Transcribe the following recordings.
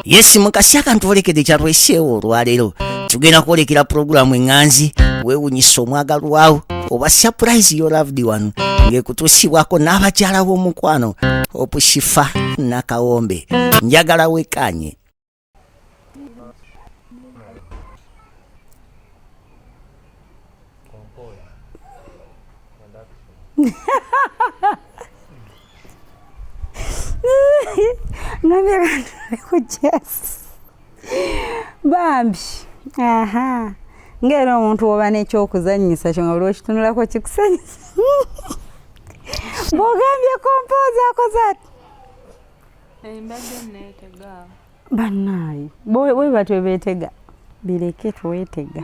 Yes mukasi akantuolekede kyatweseewo olwaleero tugenda kwolekera pulogulaamu eŋŋanzi weewunyisa omwagalwawo oba surprise your loved one ng'ekutuusibwako n'abakyala b'omukwano Opushifa Nakawombe njagala wekanye. Bambi ngera omuntu oba n'ekyokuzannyisa kyo nga lw'okitunulako kikusanyusa bw'ogambye kompooza akoze ati bannaayi bwe batwe beetega bireke tweetega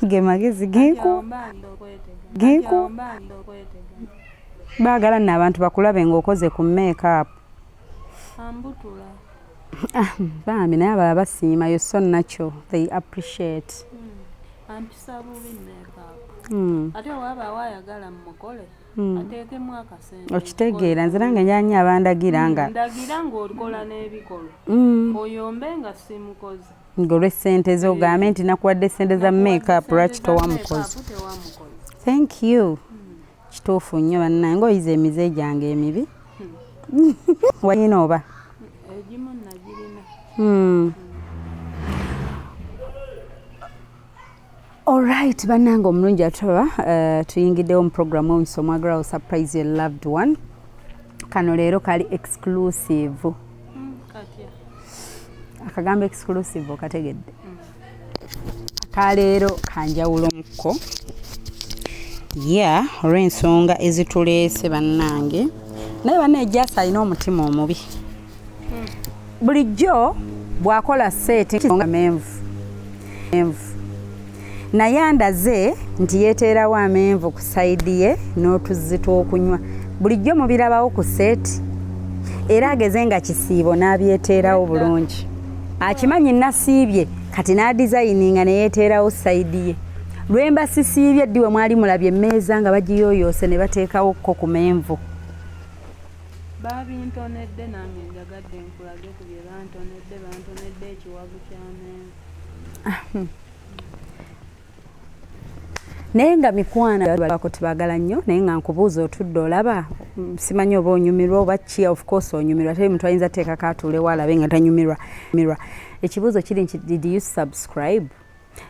ge magezi genku baagala nno abantu bakulabe ng'okoze ku make-up bambi naye abala basiima yo so natural they appreciate ampisa bubi make-up ate waba wayagala mukole ateekemu akasente okitegeera nze nange nyanyi abandagira nga ndagira ng'olikola n'ebikolo oyombe nga simukozi ng'olw'essente zogambe nti nakuwadde ssente za make-up lwaki towamukozi. Thank you. Kituufu nnyo bannange ng'oyiza emize gyange emibi walina oba egimu nagirina. Alright bannange omulungi ataba tuyingiddewo mu programu omukisa omwagala surprise your loved one. Kano leero kali exclusive. Akagambo exclusive okategedde. Kaleero kanjawulomukko olw'ensonga ezituleese bannange naye banne ejjaasa alina omutima omubi. Bulijjo bw'akola seeti nga menvu naye andaze nti yeeteerawo amenvu ku sayidi ye n'otuzzi tw'okunywa bulijjo mubirabawo ku seeti era ageze nga kisiibo n'abyeteerawo bulungi. Akimanyi nasiibye kati n'adizayininga ne yeeteerawo sayidi ye. Lwemba sisiibye ddi we mwali mulabye emmeeza nga bagiyooyoose ne bateekawo kko ku menvu. Babintonedde nange njagadde nkulage ku bye bantonedde ekiwagu ky'amenvu. Naye nga mikwano bako tebagala nnyo naye nga nkubuuza otudde olaba simanyi oba onyumirwa oba ki. Of course onyumirwa teri muntu ayinza teekako atuulewo alabe nga tanyumirwa. Ekibuuzo kiri nti did you subscribe?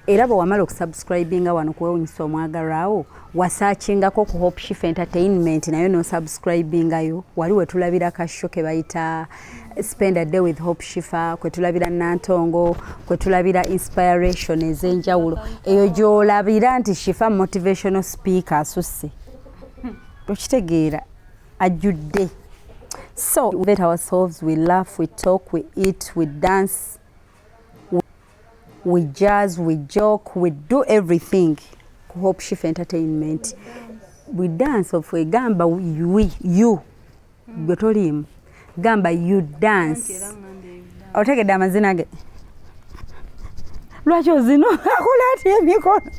Era bwe wamala okusubscribinga wano kuwewunyisa omwagalwawo wasaakingako ku Opushifa Entertainment nayo n'osubscribingayo wali wetulabira kasho ke bayita Spend a Day with Opushifa, kwe tulabira Nantongo, kwe tulabira inspiration ez'enjawulo eyo gy'olabira nti Shifa motivational speaker asusse okitegeera ajjudde. So we let ourselves, we laugh, we talk, we eat, we dance, we jazz, we joke, we do everything ku Opushifa Entertainment. We dance of we gamba you gotolimu gamba you dance. Otegedde amazina ge lwaki ozino akola ati emikono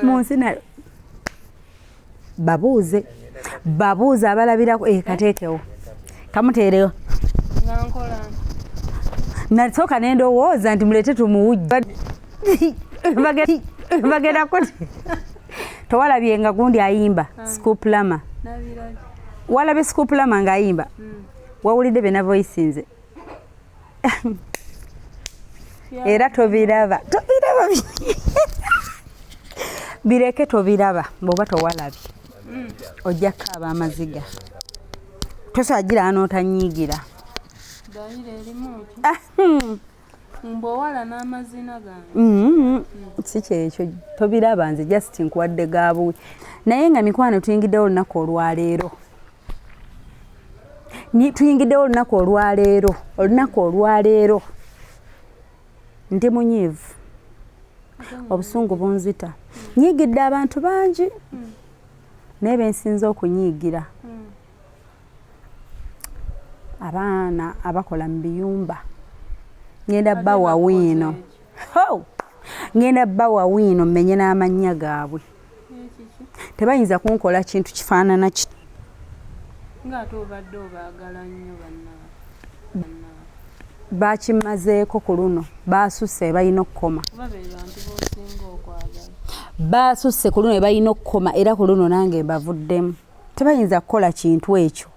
munsi nayo babuuze abalabirako kateekewo kamuteerewo nasooka nendowooza nti mulete tumuwujja bagenda kuti towalabye nga gundi ayimba Scoop Lama walabye Scoop Lama ng'ayimba wawulidde bye na voice nze era tobiraba bireke tobiraba bw'oba towalabye ojja kukaaba amaziga tosaagira n'otanyiigira. Mbowala n'amazina gange si kyekyo tobiraba nze just nkuwadde gaabuwe. Naye nga mikwano tuyingiddewo olunaku olwaleero ndi munyiivu obusungu bunzita nyiigidde abantu bangi naye bensinza okunyiigira abaana abakola mu biyumba. Ngenda bba wawiino mmenye n'amannya gaabwe tebayinza kunkola kintu kifaanana ng'ate obadde obaagala nnyo bannaa bakimazeeko ku luno baasusse balina okukoma baasusse ku luno balina okukoma era ku luno nange mbavuddemu tebayinza kukola kintu ekyo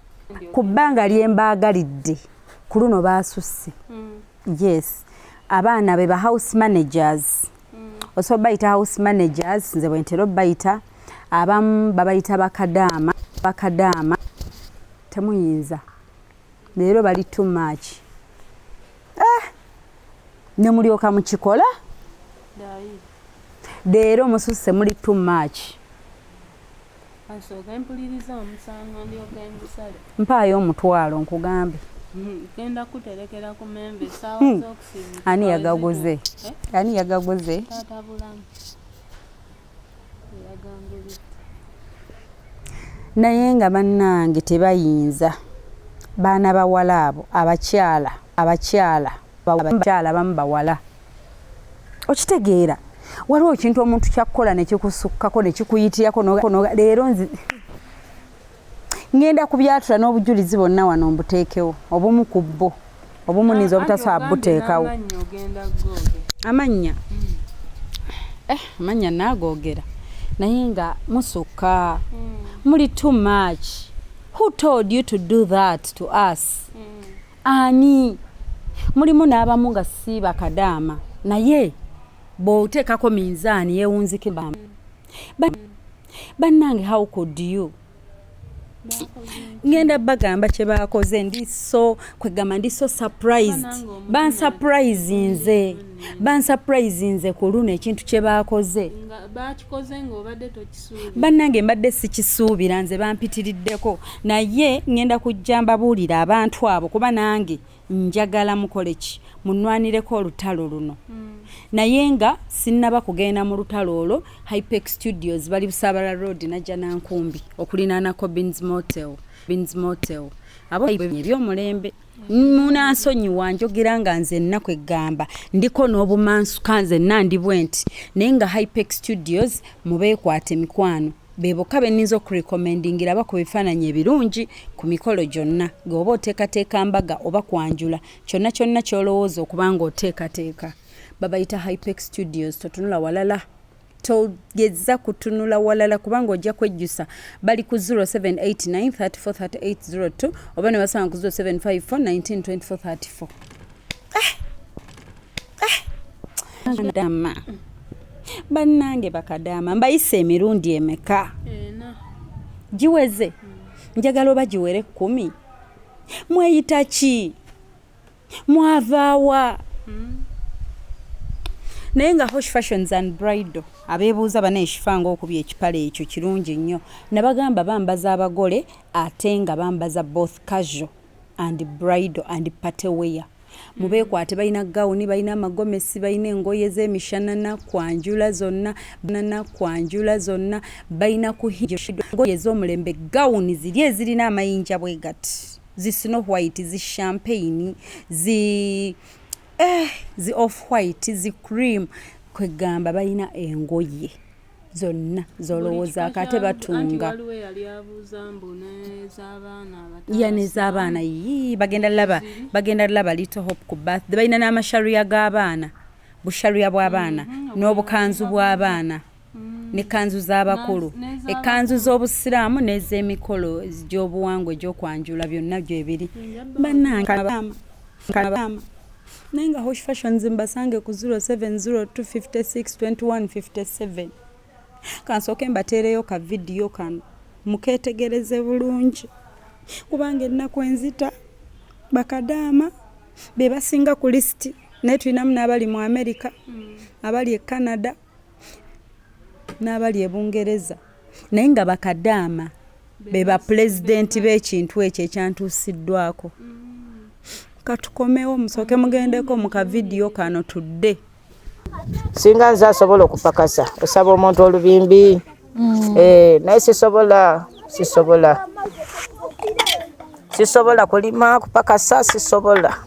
ku bbanga lyembaagalidde ku luno baasusse yes abaana be ba house managers osobola bayita house managers nze bwentera bayita abamu babayita bakadaama temuyinza leero bali too much ne mulyoka mukikola leero mususse muli too much mpaayo omutwalo nkugambe genda kuterekera ku membe saawa z'okusinga ani yagaguze ani yagaguze taata bulamu yagambye naye nga bannange tebayinza baana bawala abo abakyala bamu bawala okitegeera waliwo ekintu omuntu kyakukola nekikusukkako nekikuyitirako leero ngenda kubyatula n'obujulizi bonna wano mbuteekewo obumu ku bbo obumu niza obutasobola buteekawo amannya naagoogera naye nga musukka muli too much. Who told you to do that to us? Ani mulimu n'abamu nga si bakadaama naye bw'oteekako minzaani yeewunzike bannange how could you ngenda bagamba kye baakoze ndi so surprised bansurprise ku luno ekintu kye baakoze bannange mbadde sikisuubira nze bampitiriddeko naye ngenda kujja mbabuulira abantu abo kuba nange njagala mukole ki munwanireko olutalo luno naye nga sinnaba kugenda mu lutalo olwo Hypex Studios bali Busaabala Road najja Nankumbi okulinaanako Beans Motel abo ebyomulembe munansonyiwa njogera nga nze ennaku eggamba ndiko n'obumansu kanze nandi bwenti naye nga Hypex Studios mubeekwate mikwano beboka beninza okurekomendingira baku bifaananyi ebirungi ku mikolo gyonna ng'oba oteekateeka mbaga oba kwanjula kyonna ky'olowooza okuba nga oteekateeka babayita Hypex Studios totunula walala togeza kutunula walala kubanga ojja kwejjusa bali ku 0789343802 oba ne basanga ku 0754192434 dama bannange bakadaama mbayise emirundi emeka giweze njagala oba giwere 10 mweyita ki mwavaawa naye nga Hosh Fashions and Bridal abeebuuza baneekifanga okubya ekipale ekyo kirungi nnyo nabagamba bambaza abagole ate nga bambaza both casual and bridal and party wear mubeekwate balina gawuni balina amagomesi balina engoye z'emishanana kwanjula zonna balina kuhingoye ez'omulembe gawuni ziri ezirina amayinja bwe gati zi snow white zi champagne zi off white zi cream kwegamba balina engoye zonna zolowooza akate batunga nez'abaana bagenda laba Little Hope ku birthday balina n'amasharuya g'abaana busharuya bw'abaana n'obukanzu bw'abaana ne kanzu z'abakulu ekanzu z'obusiraamu n'ez'emikolo gy'obuwangwa egy'okwanjula byonna gyebiri bannange naye nga Hosh Fashions mbasange ku 0702562157 kansooke mbateereyo ka vidiyo kano mukeetegereze bulungi kubanga ennaku enzita bakadaama be basinga ku lisiti naye tulinamu n'abali mu America abali e Canada n'abali e Bungereza naye nga bakadaama be bapulezidenti b'ekintu ekyo ekyantuusiddwako katukomewo musooke mugendeko mu kavidiyo kano tudde singa nze asobola okupakasa osaba omuntu olubimbi naye sisobola kulima kupakasa sisobola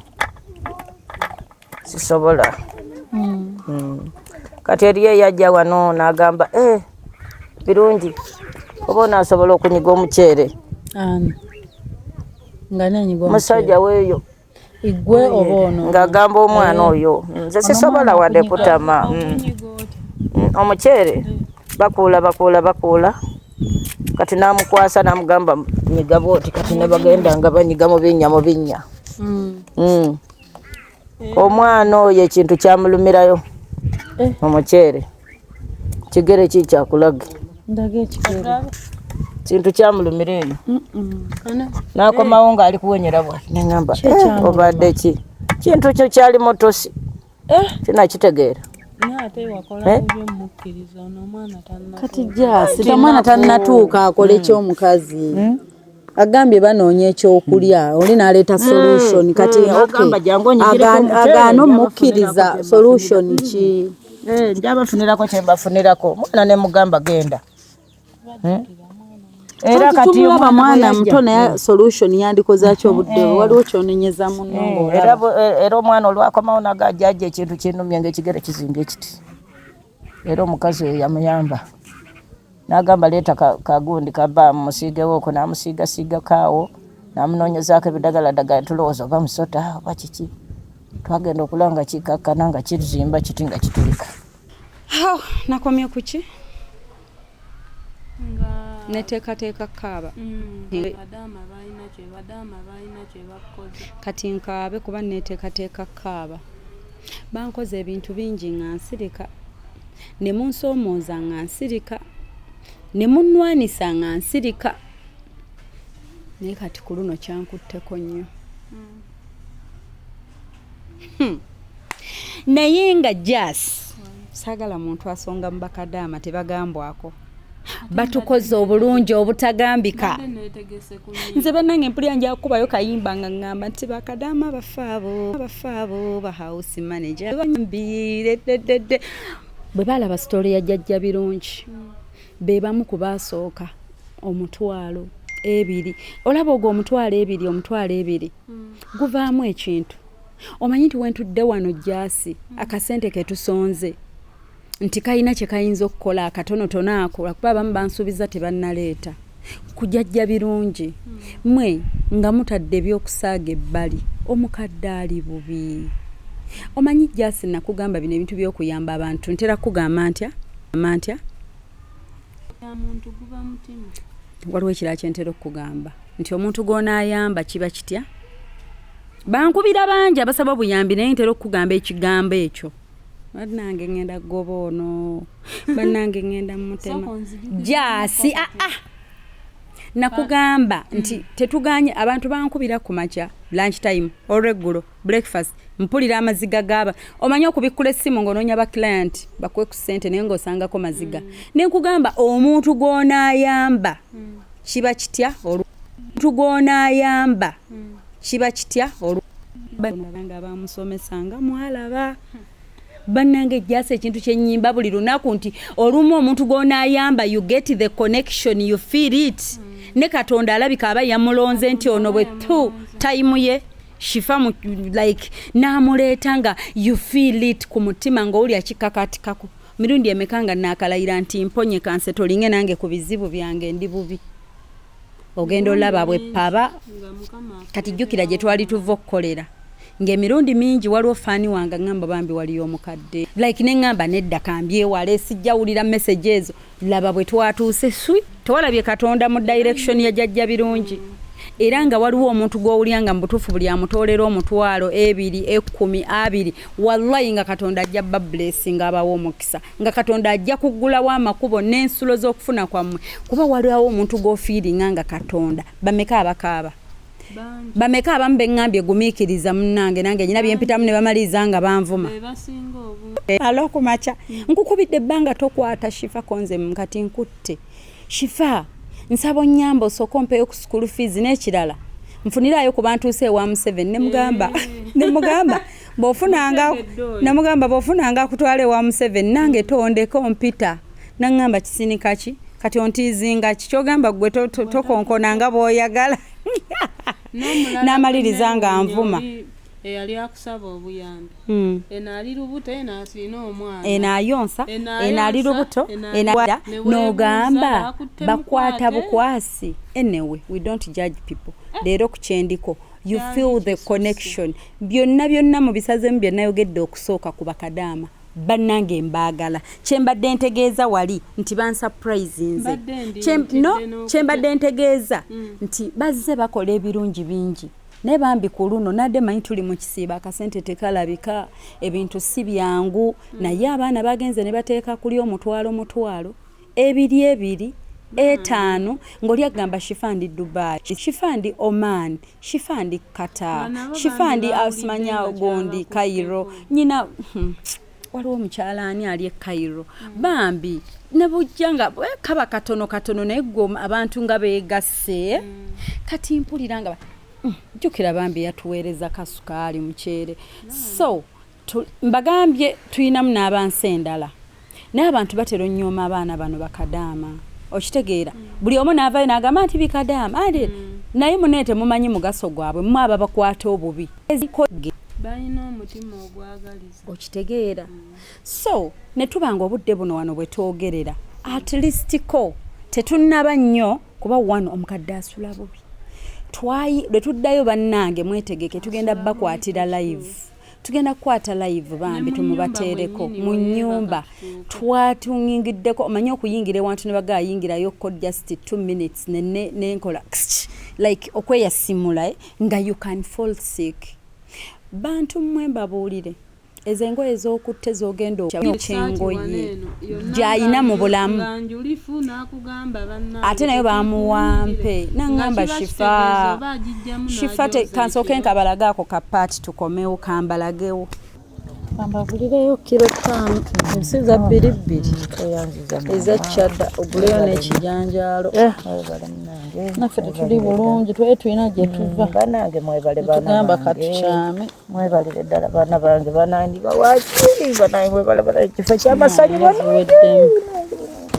kati eriyo eyajja wano n'agamba birungi oba onaasobola okunyiga omuceere musajja weeyo igwe obono ng'agamba omwana oyo nze sisobola wadde kutama omuceere bakuula kati n'amukwasa n'amugamba nyiga bwoti kati ne bagenda nga banyiga mu binnya omwana oyo ekintu kyamulumirayo omuceere kigere kikyakulaga kintu kyamulumira eyo n'akomawo ng'ali kuwenyera bwati neŋŋamba obadde ki kintu kyo kyali mutosi tinakitegeera kati jasi omwana tannatuuka akole ky'omukazi agambye banoonya ekyokulya oli n'aleeta solution kati agaana omukkiriza solution ki njabafunirako kyembafunirako omwana ne mugamba genda era kati tumulaba mwana muto naye solution yandikozaaki obudde waliwo kyonenyeza muno era omwana olwakomawo nagajajja ekintu kinumye ngaekigere kizinga ekiti era omukazi oyo yamuyamba n'agamba leeta kagundi kaba musiigewo okwo n'amusiigasiigakaawo n'amunoonyezaako ebidagaladagala tulowooza oba musota oba kiki twagenda okulaba nga kikakkana nga kizimba kiti nga kitulika nakomye kuki neteekateeka kaaba kati nkaabe kuba neteekateeka kaaba bankoze ebintu bingi nga nsirika ne munsoomooza nga nsirika ne munnwanisa nga nsirika naye kati ku luno kyankutteko nnyo naye nga jas saagala muntu asonga mu bakadaama tebagambwako batukoze obulungi obutagambika nze bannange mpulira nja kubayo kayimba nga ngamba nti bakadaama bafaabo bahausi manager bwe balaba sitole ya jjajja birungi be bamu ku baasooka omutwalo 2 olaba ogwo omutwalo 2 guvaamu ekintu omanyi nti wentudde wano jasi akasente ketusonze nti kayina kye kayinza okukola akatonotono ako lwakuba abamu bansuubiza tebannaleeta kujajja birungi mwe nga mutadde ebyokusaaga ebbali omukadde ali bubi omanyi jasi nakugamba bino ebintu by'okuyamba abantu ntera kugamba ntya waliwo ekirala kyentera okugamba nti omuntu gw'onaayamba kiba kitya bankubira bangi abasaba obuyambi naye ntera okugamba ekigambo ekyo bannange ngenda goba ono bannange ngenda mutema jasi nakugamba nti tetuganye abantu bankubira ku makya lunch time olweggulo breakfast mpulira amaziga gaba omanyi okubikkula essimu ng'onoonya ba client bakuwe ku ssente naye ng'osangako maziga nenkugamba omuntu gw'onaayamba kiba kitya omuntu gw'onaayamba kiba kitya nga bamusomesanga mwalaba bannange jasi ekintu kyennyimba buli lunaku nti olumu omuntu gw'onaayamba you get the connection you feel it ne katonda alabika aba yamulonze nti ono bwe time ye shifa like n'amuleeta nga you feel it ku mutima ng'oli akikakatikako mirundi emeka nga naakalayira nti mponye kanse tolinge nange ku bizibu byange ndi bubi ogenda olaba bwe paba kati jjukira gye twali tuva okukolera ng'emirundi mingi waliwo faani wange ngamba bambi waliyo omukadde like ne ngamba nedda kambyewale sijjawulira message ezo laba bwe twatuuse swi tewalabye katonda mu direction ya jjajja birungi era nga waliwo omuntu gw'owulya nga mu butuufu buli amutoolera omutwalo 2 10 20 wallahi nga katonda ajja blessing abawo omukisa nga katonda ajja kuggulawo amakubo n'ensulo z'okufuna kwammwe kuba waliwo omuntu gw'ofiiringa nga katonda bameka abakaaba bameka abamu beŋŋambye gumiikiriza munnange nange nyina byempitamu ne bamaliriza nga banvuma alo kumaca nkukubidde ebbanga tokwata shifa konze kati nkutte shifa nsaba onnyamba osooka ompeeyo ku school fees n'ekirala nfuniraayo ku bantuuse ewa 7 nemugamba bw'ofunanga akutwala ewa 7 nange tondeko mpita naŋŋamba kisinika ki kati ontiizinga kikyogamba gwe tokonkonanga bw'oyagala n'amaliriza nga nvuma eyali akusaba obuyambi enaali lubuto enaasina omwana enaayonsa enaali lubuto n'ogamba bakwata bukwasi anyway we don't judge people leero ku kyendiko you feel the connection. Byonna mu bisazemu bye nayogedde okusooka ku bakadaama bannange mbaagala kyembadde ntegeeza wali nti bansurprise nze kyembadde ntegeeza nti bazze bakola ebirungi bingi naye bambi ku luno nadde manyi tuli mu kisiiba akasente tekalabika ebintu si byangu naye abaana bagenze ne bateeka kuli omutwalo ebiri etaano ng'oli agamba shifandi Dubai, shifandi Oman, shifandi Qatar, shifandi asimanya gondi Cairo nyina waliwo omukyala ani ali e Cairo bambi ne bujjanga kaba katono naye gwe abantu nga beegasse kati mpulira nga jjukira bambi yatuweereza kasukaali muceere so mbagambye tuyinamu n'abansi endala naye abantu batera onnyooma abaana bano bakadaama okitegeera buli omu n'avayo n'agamba nti bikadaama ate naye muneete mumanyi mugaso gwabwe mu aba bakwata obubi balina omutima ogwagaliza okitegeera so ne tubanga obudde buno wano bwe twogerera at least ko tetunnaba nnyo kuba wano omukadde asula bubi lwe tuddayo bannange mwetegeke tugenda bakwatira live tugenda kukwata live bambi tumubateereko mu nnyumba twatuyingiddeko omanyi okuyingira ewantu ne bagayingirayo ko just 2 minutes nenkola like okweyasimula nga you can fall sick bantu mmwe mbabuulire ezo engoye ez'okutte z'ogenda okyengoye gy'ayina mu bulamu ate nayo bamuwampe nangamba shifa kansooke nkabalagaako kapaati tukomewo kambalagewo kambabulireyo kiro 5 ensi za 2 ezakyadda oguleyo n'ekijanjaalo naffe tetuli bulungi twaye tulina gye tuva banange mwebale tugamba katukyame mwebalire ddala baana bange banandi bawaki banange mwebale ekifo ky'amasanyu banange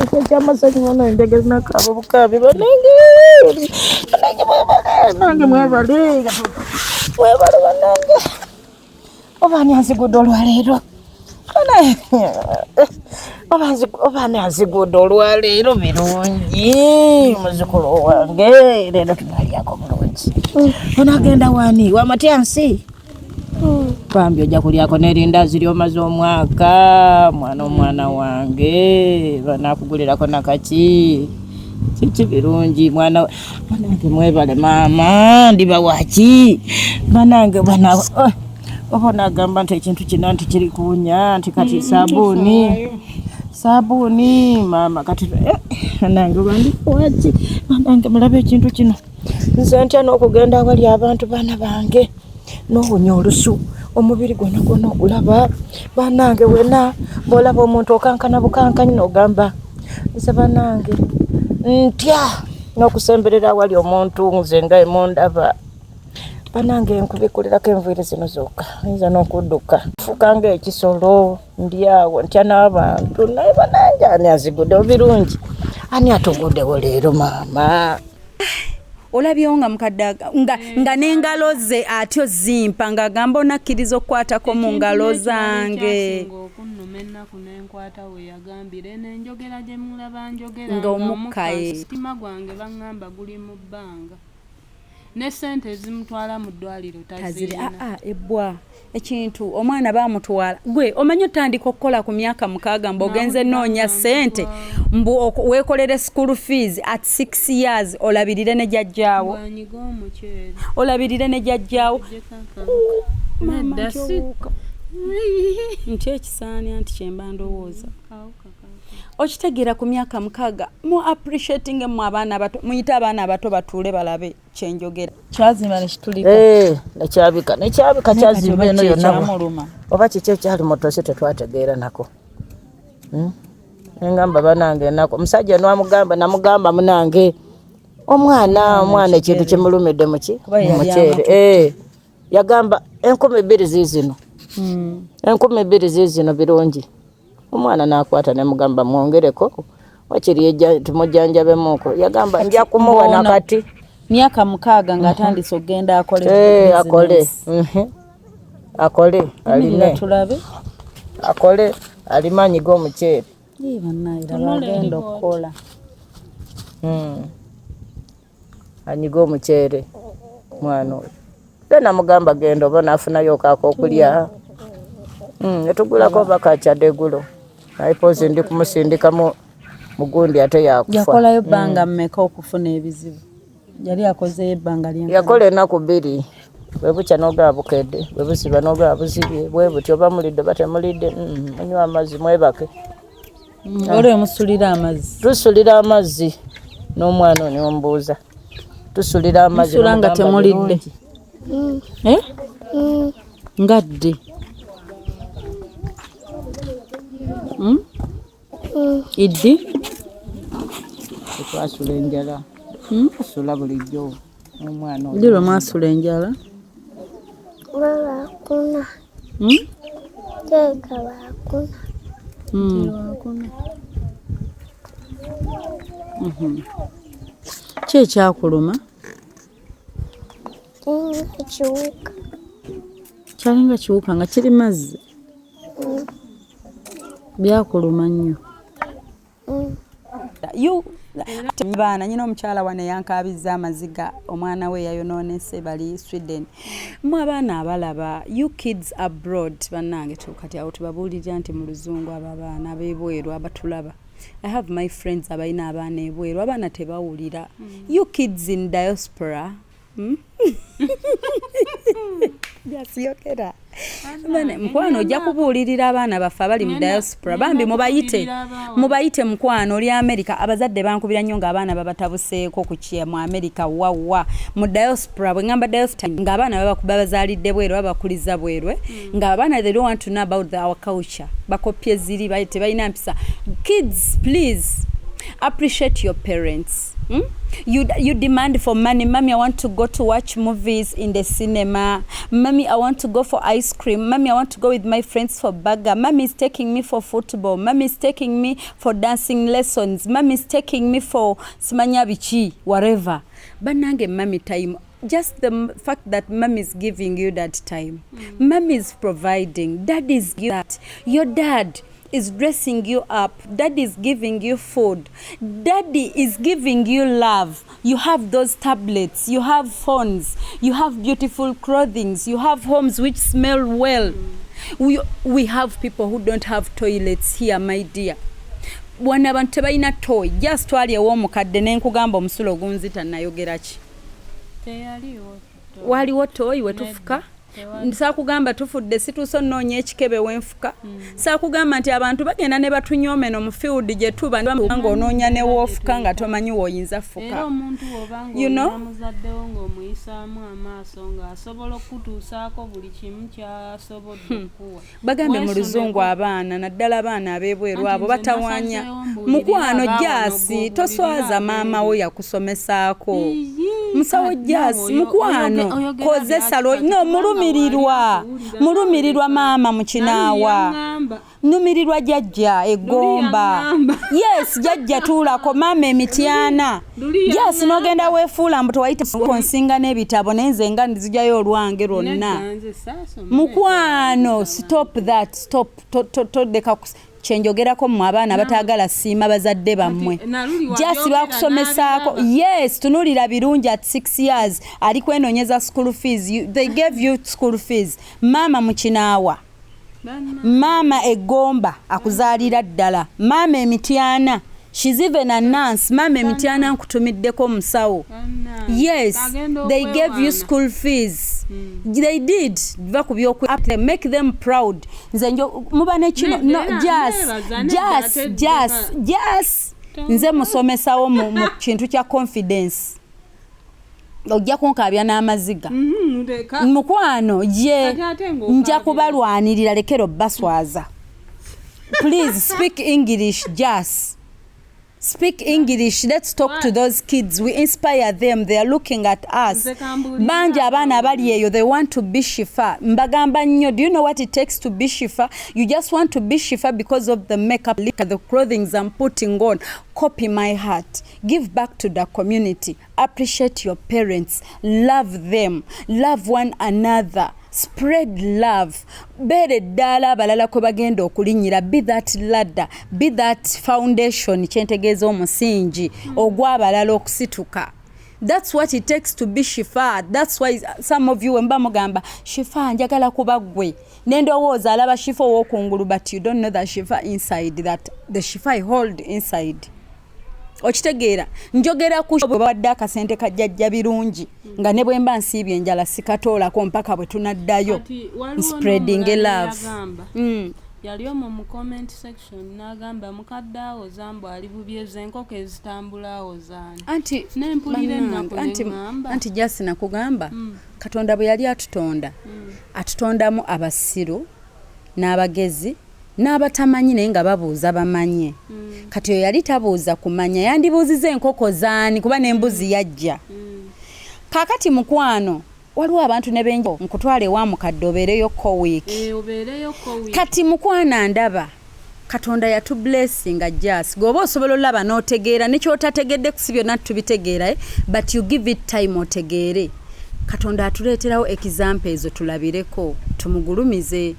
ekifo ky'amasanyu banange njagala nakaaba bukaabi banange mwebale banange obaani anzigudde olwaleero obaani anzigudde olwaleero birungi muzukulu wange leero tunalyako bulungi onagenda wani wamatyansi bambi ojja kulyako n'erindazi lyomaze omwaka omwana wange banakugulirako nakaki kiki birungi mwanange mwebale maama ndiba waki banange oba nagamba nti ekintu kino nti kiri kuwunya nti kati sabuuni maama kati nange bandikuwaki banange mulabe ekintu kino nze ntya n'okugenda awali abantu baana bange n'owunya olusu omubiri gwonna ogulaba banange wena bw'olaba omuntu okankana bukankanyi n'ogamba nze banange ntya n'okusemberera awali omuntu nze nga emundaba banange nkubikulirako enviiri zino zokka nza n'okudduka fukanga ekisolo ndi awo ntya n'abantu naye banange ani aziguddewo birungi ani atuguddewo leero maama olabyewo nga mukadde nga n'engalo ze atyo zimpa ng'agamba onakkiriza okukwatako mu ngalo zange okunnuma ennaku n'enkwata we yagambire n'enjogera gye mulaba njogera ng'omukkaye sitima gwange baŋŋamba guli mu bbanga ne sente ezimutwala mu ddwaliro tazirina ebbwa ekintu omwana bamutwala gwe omanyi otandika okukola ku myaka 6 mb'ogenze noonya sente mbu weekolere school fees at 6 years olabirire ne jjajjaawo mama kyowuuka nti ekisaani anti kyemba ndowooza okitegeera ku myaka 6 mu appreciating mu abaana abato muyite abaana abato batuule balabe kyenjogera kyazimba nekitulika nekyabika kyazimba eno yonna oba kiki ekyali mutose tetwategeera nako engamba banange enako omusajja namugamba munange omwana ekintu kimulumidde muceere yagamba 2,000 ziizino 2,000 ziizino birungi omwana nakwata nemugamba mwongereko wakiri tumujjanjabemuko yagamba nja kumuwa nakati myaka 6 ng'atandise okgenda akole akole alimanyi g'omuceere agenda okukola anyiga omuceere mwana oyo namugamba genda oba naafunayo kaako okulya netugulako bakakyadde eggulo naye pozi ndi kumusindika mugundi ate yakufa. Yakolayo bbanga mmeka okufuna ebizibu? Yali akozeyo ebbanga ly'enkana? Yakola ennaku 2 bwe bukya n'ogaba bukedde bwe buziba n'ogaba buzibye bwe butyo oba mulidde oba temulidde munywa amazzi mwebake. Olwo musulira amazzi? Tusulira amazzi n'omwana ono ombuuza tusulira amazzi nga temulidde ngadde iddi twasula enjala asula bulijjo omwana ndi lwe mwasula enjala bakuna teka bakuna ki ekyakuluma? kiwuka kyalinga kiwuka nga kiri mazzi byakuluma nnyo. Baana nyina omukyala wane yankabizza amaziga omwana we yayonoonese bali Sweden. Mu abaana abalaba you kids abroad bannange kati awo tubabuulirira nti mu luzungu abo abaana ab'ebweru abatulaba. I have my friends abalina abaana ebweru abaana tebawulira. You kids in diaspora jasiyokera mukwano ojja kubuulirira abaana baffe abali mu diaspora bambi mubayite mukwano oli America abazadde bankubira nnyo ng'abaana babatabuseeko ku kye mu America wawa mu diaspora bwe ngamba diaspora ng'abaana babazaalidde bweru babakuliza bwerwe ng'abaana they don't want to know about our culture bakopye ziri tebalina mpisa. Kids please appreciate your parents. You demand for money. Mommy, I want to go to watch movies in the cinema. Mommy, I want to go for ice cream. Mommy, I want to go with my friends for burger. Mommy is taking me for football. Mommy is taking me for dancing lessons. Mommy is taking me for simanyabichi, whatever. Banange mommy time. Just the fact that mom is giving you that time. Mom is providing. Dad is giving that. Your dad is dressing you up. Daddy is giving you food. Daddy is giving you love. You have those tablets. You have phones. You have beautiful clothing. You have homes which smell well. We have people who don't have toilets here, my dear. Wana abantu tebalina toy. Just twalyewo omukadde nenkugamba omusulo gunzita nayogera ki? Waliwo toy wetufuka? Saakugamba tufudde situso nnoonya ekikebe wenfuka. Saakugamba nti abantu bagenda ne batunyoomeno mu field gye tuba ng'onoonya ne woofuka nga tomanyi w'oyinza fuka. Era omuntu obanga omuzaddewo ng'omuyisaamu amaaso ng'asobola okutuusaako buli kimu ky'asobodde okuwa. Bagambe mu luzungu abaana naddala abaana ab'ebweru abo batawaanya. Mukwano Jaasi toswaza maama wo yakusomesaako. Musawo Jaasi mukwano koze salo no mulumirirwa maama mukinaawa numirirwa jjajja egomba yes jjajja tuulako maama emityana yes nogenda weefuula mbu tewayita konsinga n'ebitabo nenze nga nzijayo olwange lwonna mukwano stop that stop todeka kyenjogerako mu abaana bataagala siima bazadde bammwe jasi bakusomesaako yes tunulira birungi at 6 years ali kwenoonyeza school fees they gave you school fees maama mukinaawa maama egomba akuzaalira ddala maama emityana she's even a nurse maama emityana nkutumiddeko omusawo yes they gave you school fees they did make them proud nze muba nekino no just nze musomesawo mu kintu kya confidence ojja kunkabya n'amaziga mukwano ye nja kubalwanirira lekero baswaza please speak English just speak English. Let's talk to those kids. We inspire them. They are looking at us. Banja abana abali eyo, they want to be shifa. Mbagamba nnyo, do you know what it takes to be shifa? You just want to be shifa because of the makeup, the clothing I'm putting on. Copy my heart. Give back to the community. Appreciate your parents. Love them. Love one another. Spread love. Bere ddala abalala kwe bagenda okulinnyira. Be that ladder. Be that foundation kyentegeeza omusingi ogw'abalala okusituka. That's what it takes to be Shifa. That's why some of you mba mugamba Shifa njagala kuba gwe nendowooza alaba Shifa w'okungulu, but you don't know that Shifa inside, that the Shifa I hold inside. Okitegeera njogera ku wadde akasente kajjajja birungi nga ne bwe mba nsiibye enjala sikatoolako mpaka bwe tunaddayo spreading love. Yali omu mu comment section n'agamba mukadde awo Zambo ali bubyeze enkoko ezitambula awo zaani. Anti n'empulira ennaku n'eŋŋamba. Anti just nakugamba Katonda bwe yali atutonda atutondamu abasiru n'abagezi n'abatamanyi naye nga babuuza bamanye. Kati oyo yali tabuuza kumanya, yandibuuziza enkoko zaani kuba n'embuzi yajja. Kaakati mukwano waliwo abantu ne benjo nkutwale wa mukadde obeereyo ko week. Obeereyo ko week. Kati mukwana ndaba Katonda yatu blessinga just goba osobola olaba n'otegeera nekyotategedde kusibyo natubitegeera but you give it time otegeere. Katonda atuleeterawo example ezo tulabireko tumugulumize.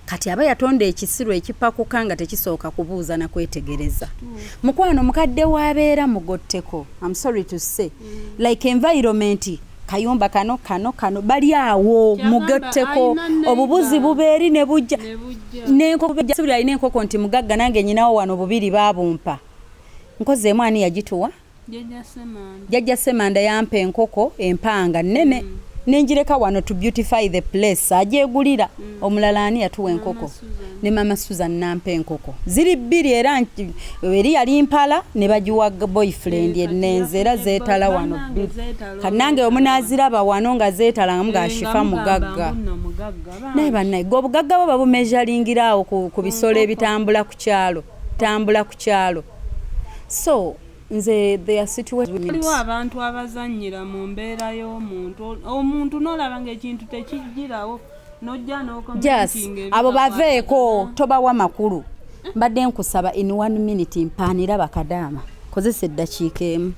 Kati aba yatonda ekisiru ekipakuka nga tekisooka kubuuza na kwetegereza. Mukwano mukadde wabeera mugotteko. I'm sorry to say. Like environment kayumba kano bali awo mugotteko obubuzi bubeeri ne bujja n'enkoko bujja alina enkoko nti mugagga nange nyinawo wano bubiri baabumpa. Nkoze mwani yagituwa jjajja Semanda yampa enkoko empanga nnene nenjireka wano to beautify the place ajeegulira. Omulala ani yatuwa enkoko ne mama Susan nampa enkoko ziri bbiri era eri yali mpala ne bagiwa boyfriend enenze era zeetala wano bbiri. Kanange omunaziraba wano nga zeetala nga muga Shifa mugagga naye bannaye gwe obugagga bo babumeasuringira awo ku bisolo ebitambula ku kyalo. So nze their situation waliwo abantu abazannyira mu mbeera y'omuntu n'olaba ng'ekintu tekijjirawo n'ojja n'okomentinga abo baveeko tobawa makulu. Mbadde nkusaba in 1 minute mpaanira bakadaama kozesa eddakiika emu.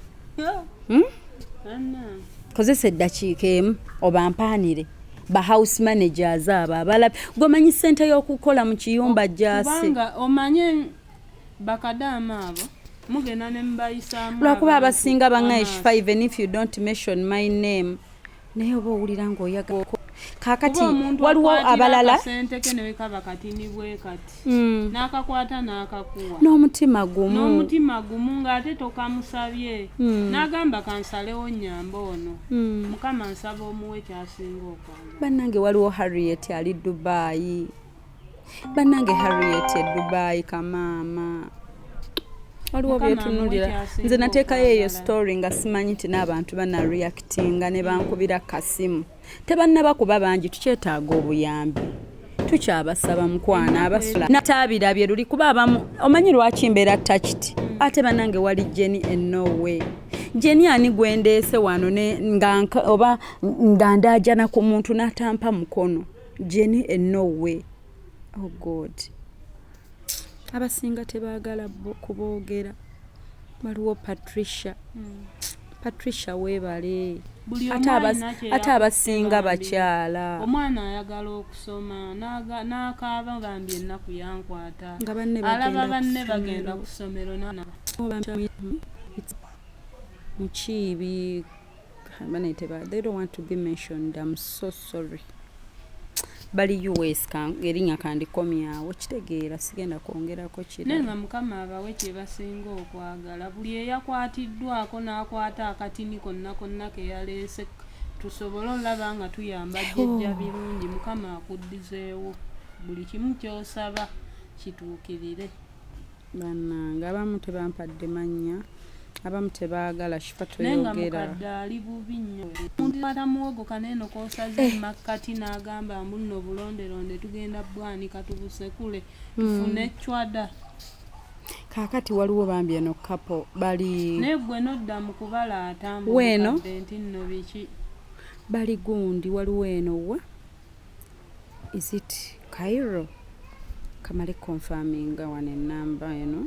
Kozesa eddakiika emu oba mpaanire ba house managers abo abalabi gomanyi ssente y'okukola mu kiyumba jasi kubanga omanye bakadaama abo mugena ne mbayisaamu lwakuba abasinga bangaye Shifa even if you don't mention my name naye oba owulira ng'oyaga kaakati waliwo abalala sente ke ne kaba katini bwe kati n'akakwata n'akakuwa n'omutima gumu ng'ate tokamusabye n'agamba kansalewo nnyamba ono mukama nsaba omuwe kyasinga okwagala. Bannange waliwo Harriet ali Dubai. Bannange Harriet e Dubai kamaama waliwo byetunulira. Nze nateekayo eyo story nga simanyi nti n'abantu banareactinga ne bankubira kasimu. Tebannaba kuba bangi tukyetaaga obuyambi. Tukyabasaba mukwana abasula nataabirabye luli kuba abamu omanyi lwaki mbeera touched. Ate bannange wali Jenny and no way. Jenny ani gwendeese wano oba nga ndaajana ku muntu n'atampa mukono. Jenny and no way. Oh God. Abasinga tebaagala kuboogera. Waliwo Patricia weebale. Ate abasinga bakyala. Omwana ayagala okusoma n'akaaba bambi ennaku yankwata. Alaba banne bagenda ku ssomero Mukiibi. They don't want to be mentioned. I'm so sorry. Bali US erinnya kandikomyawo kitegeera sigenda kwongerako kirala. Nenga mukama abawe kye basinga okwagala buli eyakwatiddwako n'akwata akatini konna ke yaleese tusobole olaba nga tuyamba jjajja birungi mukama akuddizeewo buli kimu ky'osaba kituukirire. Bannange abamu tebampadde mannya abamu tebaagala Shifa toyogera. Nenga mukadde ali bubi nnyo. Omuntu atamuwogo kaneeno k'osaze makkati n'agamba mbuno bulonderonde tugenda bwanika tubusekule tufune ecwada. Kaakati waliwo bambi eno kapo bali naye gwe nodda mu kubala atambu weno nti nno biki bali gundi waliwo eno wa is it Cairo kamale confirming one enamba eno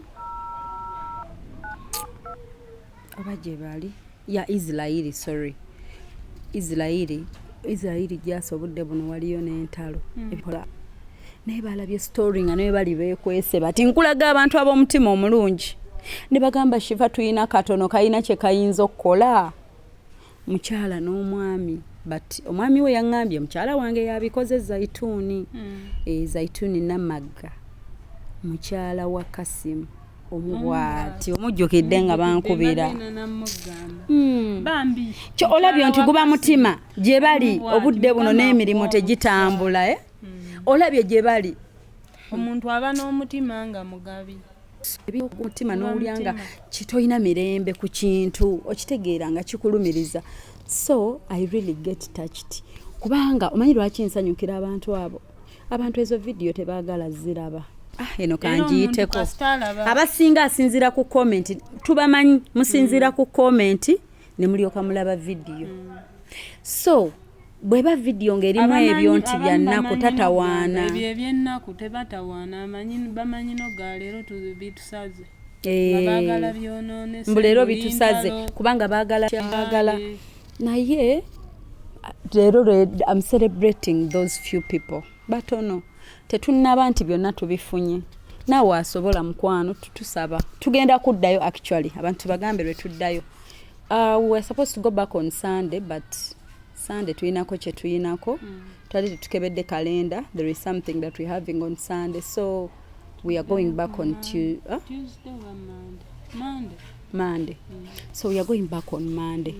abaje bali ya Israeli sorry Israeli gyasobodde buno waliyo n'entalo epola naye balabye story nga naye bali beekwese bati nkulaga abantu ab'omutima omulungi ne bagamba Shifa tuyina katono kayina kye kayinza okukola mukyala n'omwami but omwami we yaŋŋambye mukyala wange yabikoze zaituni zaituni namagga mukyala wa Kasimu omubwati omujjukidde nga bankubira kyo olabye nti guba mutima gye bali obudde buno n'emirimu tegitambula olabye gye bali omuntu aba n'omutima nga mugabi omutima n'olyanga kitoyina mirembe ku kintu okitegeera nga kikulumiriza so I really get touched kubanga omanyi lwaki nsanyukira abantu ezo video tebaagala ziraba eno kanjiyiteko abasinga asinzira ku comment tubamanyi musinzira ku comment ne mulyoka mulaba video so bweba video ngerimu ebyo nti byannaku tatawaana ebyo ebyennaku tebatawaana bamanyi noga leero tubitusaze baagala byonoone mbulero bitusaze kubanga baagala naye leero I'm celebrating those few people batono tetunnaba nti byonna tubifunye naawe asobola mukwano tutusaba tugenda kuddayo actually abantu bagambe lwe tuddayo we're supposed to go back on Sunday but Sunday tuyinako kye tuyinako twali tutukebedde kalenda there is something that we're having on Sunday so we are going back on Tuesday Monday so we are going back on Monday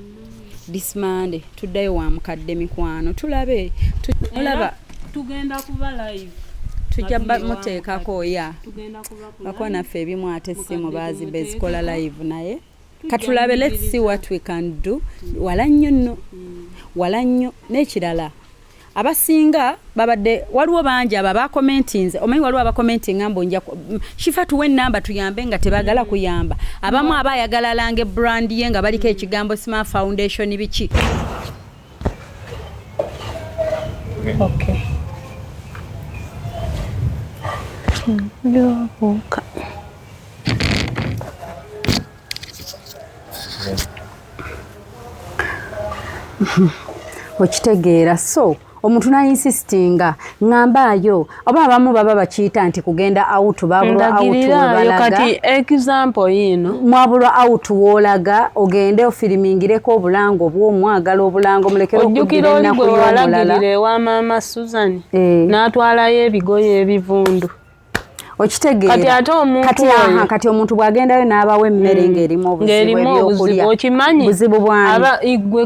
this Monday tuddayo wa mukadde mikwano tulabe tulaba tugenda kuba live tujja muteekako bakuba naffe ebimu ate simu baazibba ezikola live naye katulabe let's see what we can do wala nnyo n'ekirala abasinga babadde waliwo bangi aba bakomentinze omanyi waliwo abakomenting ambo nja shifa tuwe namba tuyambe nga tebaagala kuyamba abamu abayagala lange brand ye nga baliko ekigambo Smart Foundation biki okay Yobuka. Okitegeera so omuntu na insistinga ngambaayo oba abamu baba bakiyita nti kugenda out babulwa out webalaga kati example yino mwabulwa out wolaga ogende ofirimingireko obulango bw'omwagala obulango mulekero okujjukira oli gwe walagirire wa mama Susan n'atwalayo ebigoye ebivundu okitegeera kati omuntu bwagendayo n'abawe emmere ng'erimu obuzibu ebyokulya okimanyi buzibu bwani gwe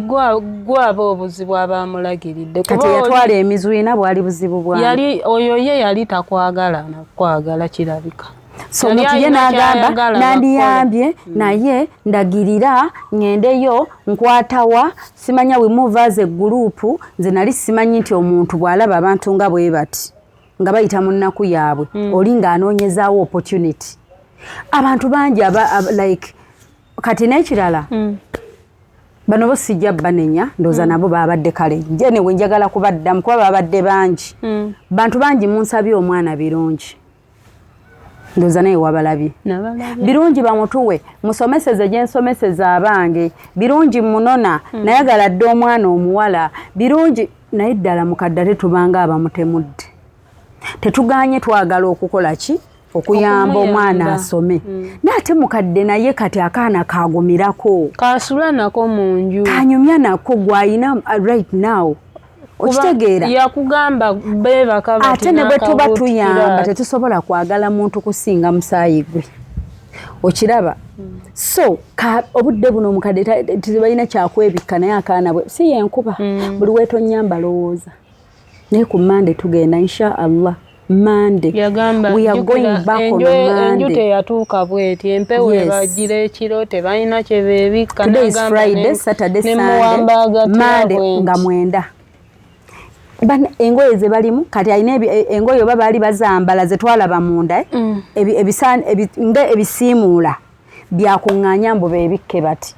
gwaba obuzibu abamulagiridde kati yatwala emizwina bwali buzibu bwani yali oyo ye yali takwagala nakwagala kirabika so omuntu ye n'agamba nandiyambye naye ndagirira ngendeyo nkwatawa simanya we move as a group nze nali simanyi nti omuntu bw'alaba abantu nga bwe bati nga bayita mu nnaku yaabwe oli ng'anoonyezaawo opportunity abantu bangi like kati n'ekirala bano bo sijja banenya ndooza nabo baabadde kale nje newe njagala kubaddamu kuba baabadde bangi bantu bangi munsabye omwana birungi ndooza naye wabalabye birungi bamutuwe musomeseze gye nsomeseza abange birungi munona nayagala dde omwana omuwala birungi naye ddala mukadde ate tubanga abamutemudde tetuganye twagala okukola ki okuyamba omwana asome nate mukadde naye kati akaana kagumirako kasula nako mu nju kanyumya nako gwayina right now okitegeera yakugamba bebaka ate ne bwe tuba tuyamba tetusobola kwagala muntu kusinga musaayi gwe okiraba so obudde buno omukadde tebalina kyakwebikka naye akaana bwe si yenkuba buli weetonyamba lowooza naye ku Monday tugenda insha Allah Monday we are going back on Monday enjute yatuuka bweti empewo ebagira ekiro tebalina kye beebikka today is Friday Saturday Sunday Monday nga mwenda engoye ze balimu kati alina engoye oba baali bazambala ze twalaba munda ebisiimuula byakuŋŋaanya mbu beebikke bati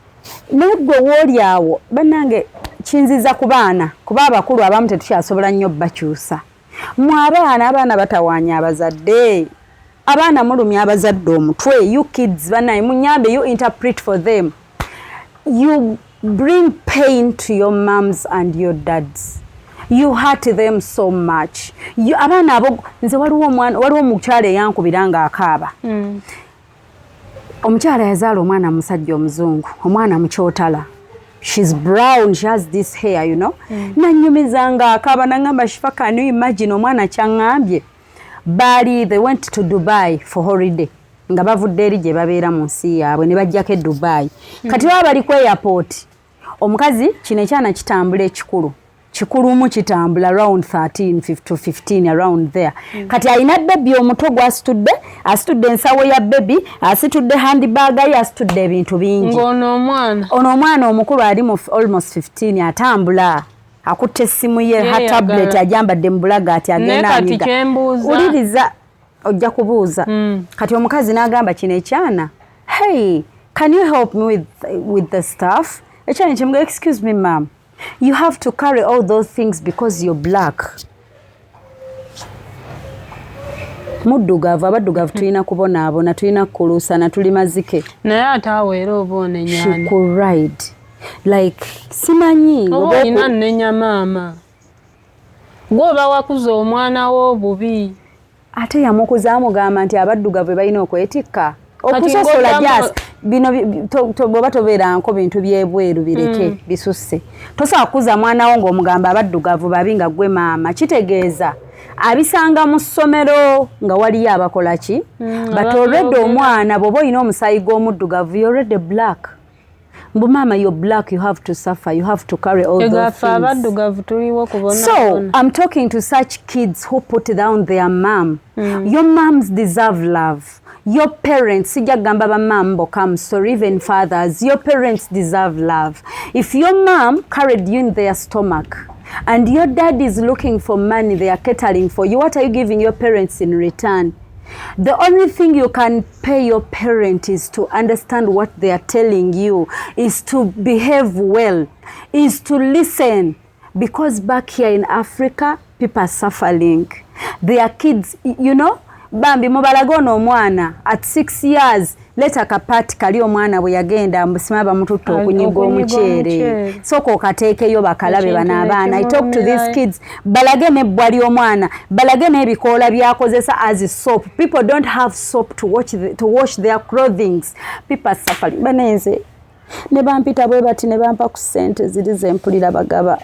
naye gwe wooli awo bannange kinziza ku baana kuba abakulu abamu tetukyasobola nnyo bakyusa mu abaana batawaanya abazadde abaana mulumya abazadde omutwe you kids banaye munyambe you interpret for them you bring pain to your moms and your dads you hurt them so much abaana abo nze waliwo omukyala eyankubira nga akaaba omukyala yazaala omwana musajja omuzungu omwana mukyotala she's brown, she has this hair, you know. Nanyumizanga akaba nangamba Shifa, can you imagine omwana kyangambye bali they went to Dubai for holiday nga bavudde eri gye babeera mu nsi yaabwe ne bajjako e Dubai kati baba bali ku airport omukazi kino ekyana kitambula kikulumu kitambula around 13 to 15 around there kati alina baby omuto asitudde ensawo ya baby asitudde handbag ye asitudde ebintu bingi ono omwana omukulu ali mu almost 15 atambula akutte essimu ye ha tablet ajambadde mu bulaga ati agenda amiga uliriza ojja kubuuza kati omukazi n'agamba kino ekyana hey can you help me with the stuff ekyana kyemuga excuse me ma'am you have to carry all those things because you're black muddugavu abaddugavu tulina kubonaabona tulina kukuluusana tuli mazike naye ate awo era oba onenyani she could ride like simanyi oba olina nnenya maama gwoba wakuza omwana wo bubi ate yamukuza amugamba nti abaddugavu balina okwetikka okusosola jasi bino bwoba tobeeranko bintu byebweru bireke bisusse tosobola kukuza mwana wo ng'omugamba abaddugavu babi nga gwe maama kitegeeza abisanga mu ssomero nga waliyo abakola ki but already omwana bw'oba olina omusaayi gw'omuddugavu you're already black mbu mama you're black you have to suffer you have to carry all those things so I'm talking to such kids who put down their mom your moms deserve love your parents sijja gamba ba mom I'm sorry even fathers your parents deserve love if your mom carried you in their stomach and your dad is looking for money they are catering for you what are you giving your parents in return? The only thing you can pay your parent is to understand what they are telling you, is to behave well, is to listen. Because back here in Africa, people are suffering. Their kids, you know, bambi mubalaga ono omwana at 6 years leta kapati kali omwana bwe yagenda mbusima bamututta okunyiga omuceere soko okateekeyo bakalabe bana abaana I talk to these kids balage n'ebbwa ly'omwana balage n'ebikoola byakozesa as soap people don't have soap to wash their clothings people are suffering banenze ne bampita bwe bati ne bampa ku ssente ziri zempulira bagaba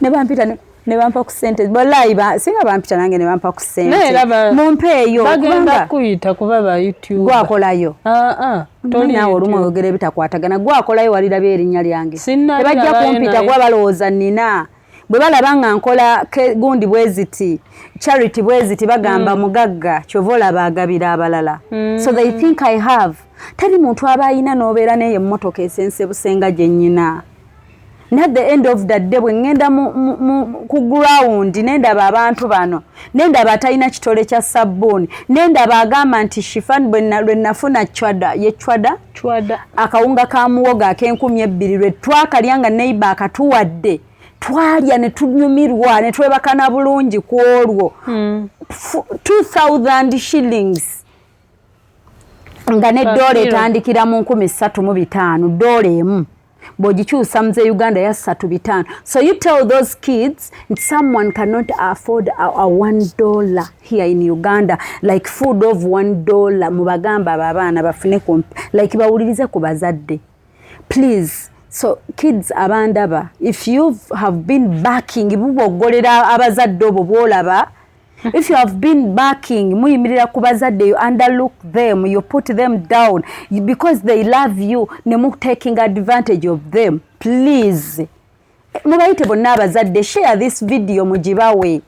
ne bampita ne bampa ku ssente wallahi singa bampita nange ne bampa ku ssente mumpeeyo bagenda kuyita kuba ba YouTube gwakolayo nawe olumu oyogera ebitakwatagana gwakolayo walirabya erinnya lyange tebajja kumpita kuba balowooza nnina bwe balaba nga nkola gundi bweziti charity bweziti bagamba mugagga kyova olaba agabira abalala so they think I have teri muntu aba ayina n'obeera n'eyo emmotoka esense busenga gye nnyina at the end of the day bwe ngenda ku ground nendaba abantu bano nendaba atalina kitole kya sabbuuni nendaba agamba nti Shifan bwe nafuna chwada akawunga ka muwogo ak'$2,000 lwe twakalya nga neighbor akatuwadde twalya ne tunyumirwa ne twebakana bulungi ku olwo 2,000 shillings nga ne dola etandikira mu 3,500 dola emu bojikyusa mze Uganda ya 3,500 so you tell those kids someone cannot afford a $1 here in Uganda like food of $1 mubagamba abaana bafune like bawulirize ku bazadde please so kids abandaba if you have been backing bubogolera abazadde obo bwolaba if you have been backing muyimirira ku bazadde you underlook them you put them down because they love you ne taking advantage of them please mubayite bonna abazadde share this video mugibawe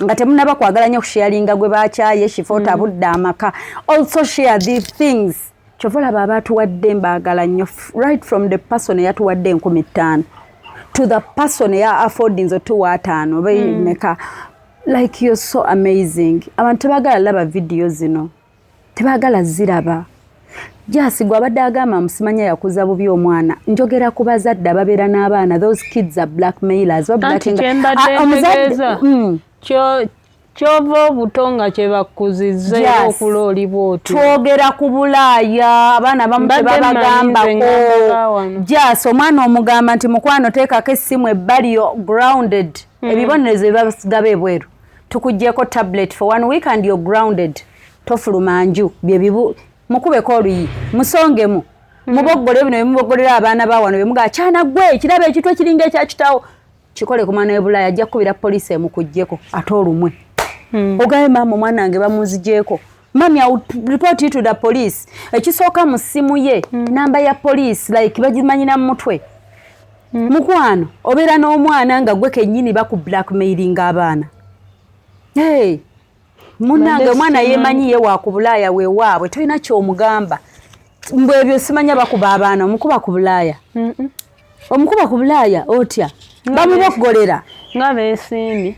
nga temunaba kwagala nnyo kusharinga gwe bakyaye Shifota budde amaka also share these things chovola baba tuwadde mbagala nnyo right from the person yatuwadde 15,000 to the person ya affording zo 2,500 bayimeka like you're so amazing abantu tebagala laba video zino tebagala ziraba jasigwa abadde agamba musimanya yakuza bubi omwana njogera ku bazadde ababeera n'abaana those kids are blackmailers kyova obutonga kye bakuzizze okuloolibwa otyo twogera ku Bulaaya abaana bamu tebabagambako jasi omwana omugamba nti mukwano teekako essimu ebbali grounded ebibonerezo bibasiga ebweru tukuggyeko tablet for 1 week and you're grounded tofuluma nju byebibu mukubeko oluyi musongemu mubogole bino mubogolera abaana bawano bemuga chana gwe kiraba ekitwe kiringa ekya kitawo chikole ku mwana webulaya ajja kubira police emukujjeko atolumwe ogaye mama mwana wange bamuzijeko mami I would report you to the police ekisooka mu simu ye namba ya police like bagimanyina mu mutwe mukwano obeera n'omwana nga gwe kennyini baku blackmailing abaana hey munange omwana yemanyiye wakubulaya wewaabwe tolina kyomugamba mbwe ebyo simanya bakuba abaana omukuba ku bulaaya omukuba ku bulaaya otya bamubogolera nga beesiimye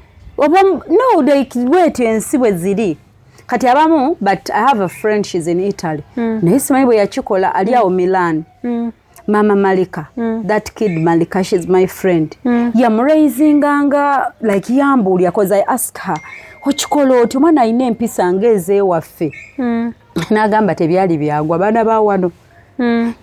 no they wait ensi bwe ziri kati abamu but I have a friend she's in Italy naye simanyi bwe yakikola ali awo Milan Mama Malika that kid Malika she's my friend yamuraisinganga like yambulya cause I ask her okikola oti omwana ayina empisa ng'ezeewaffe n'agamba tebyali byagwa baana bawano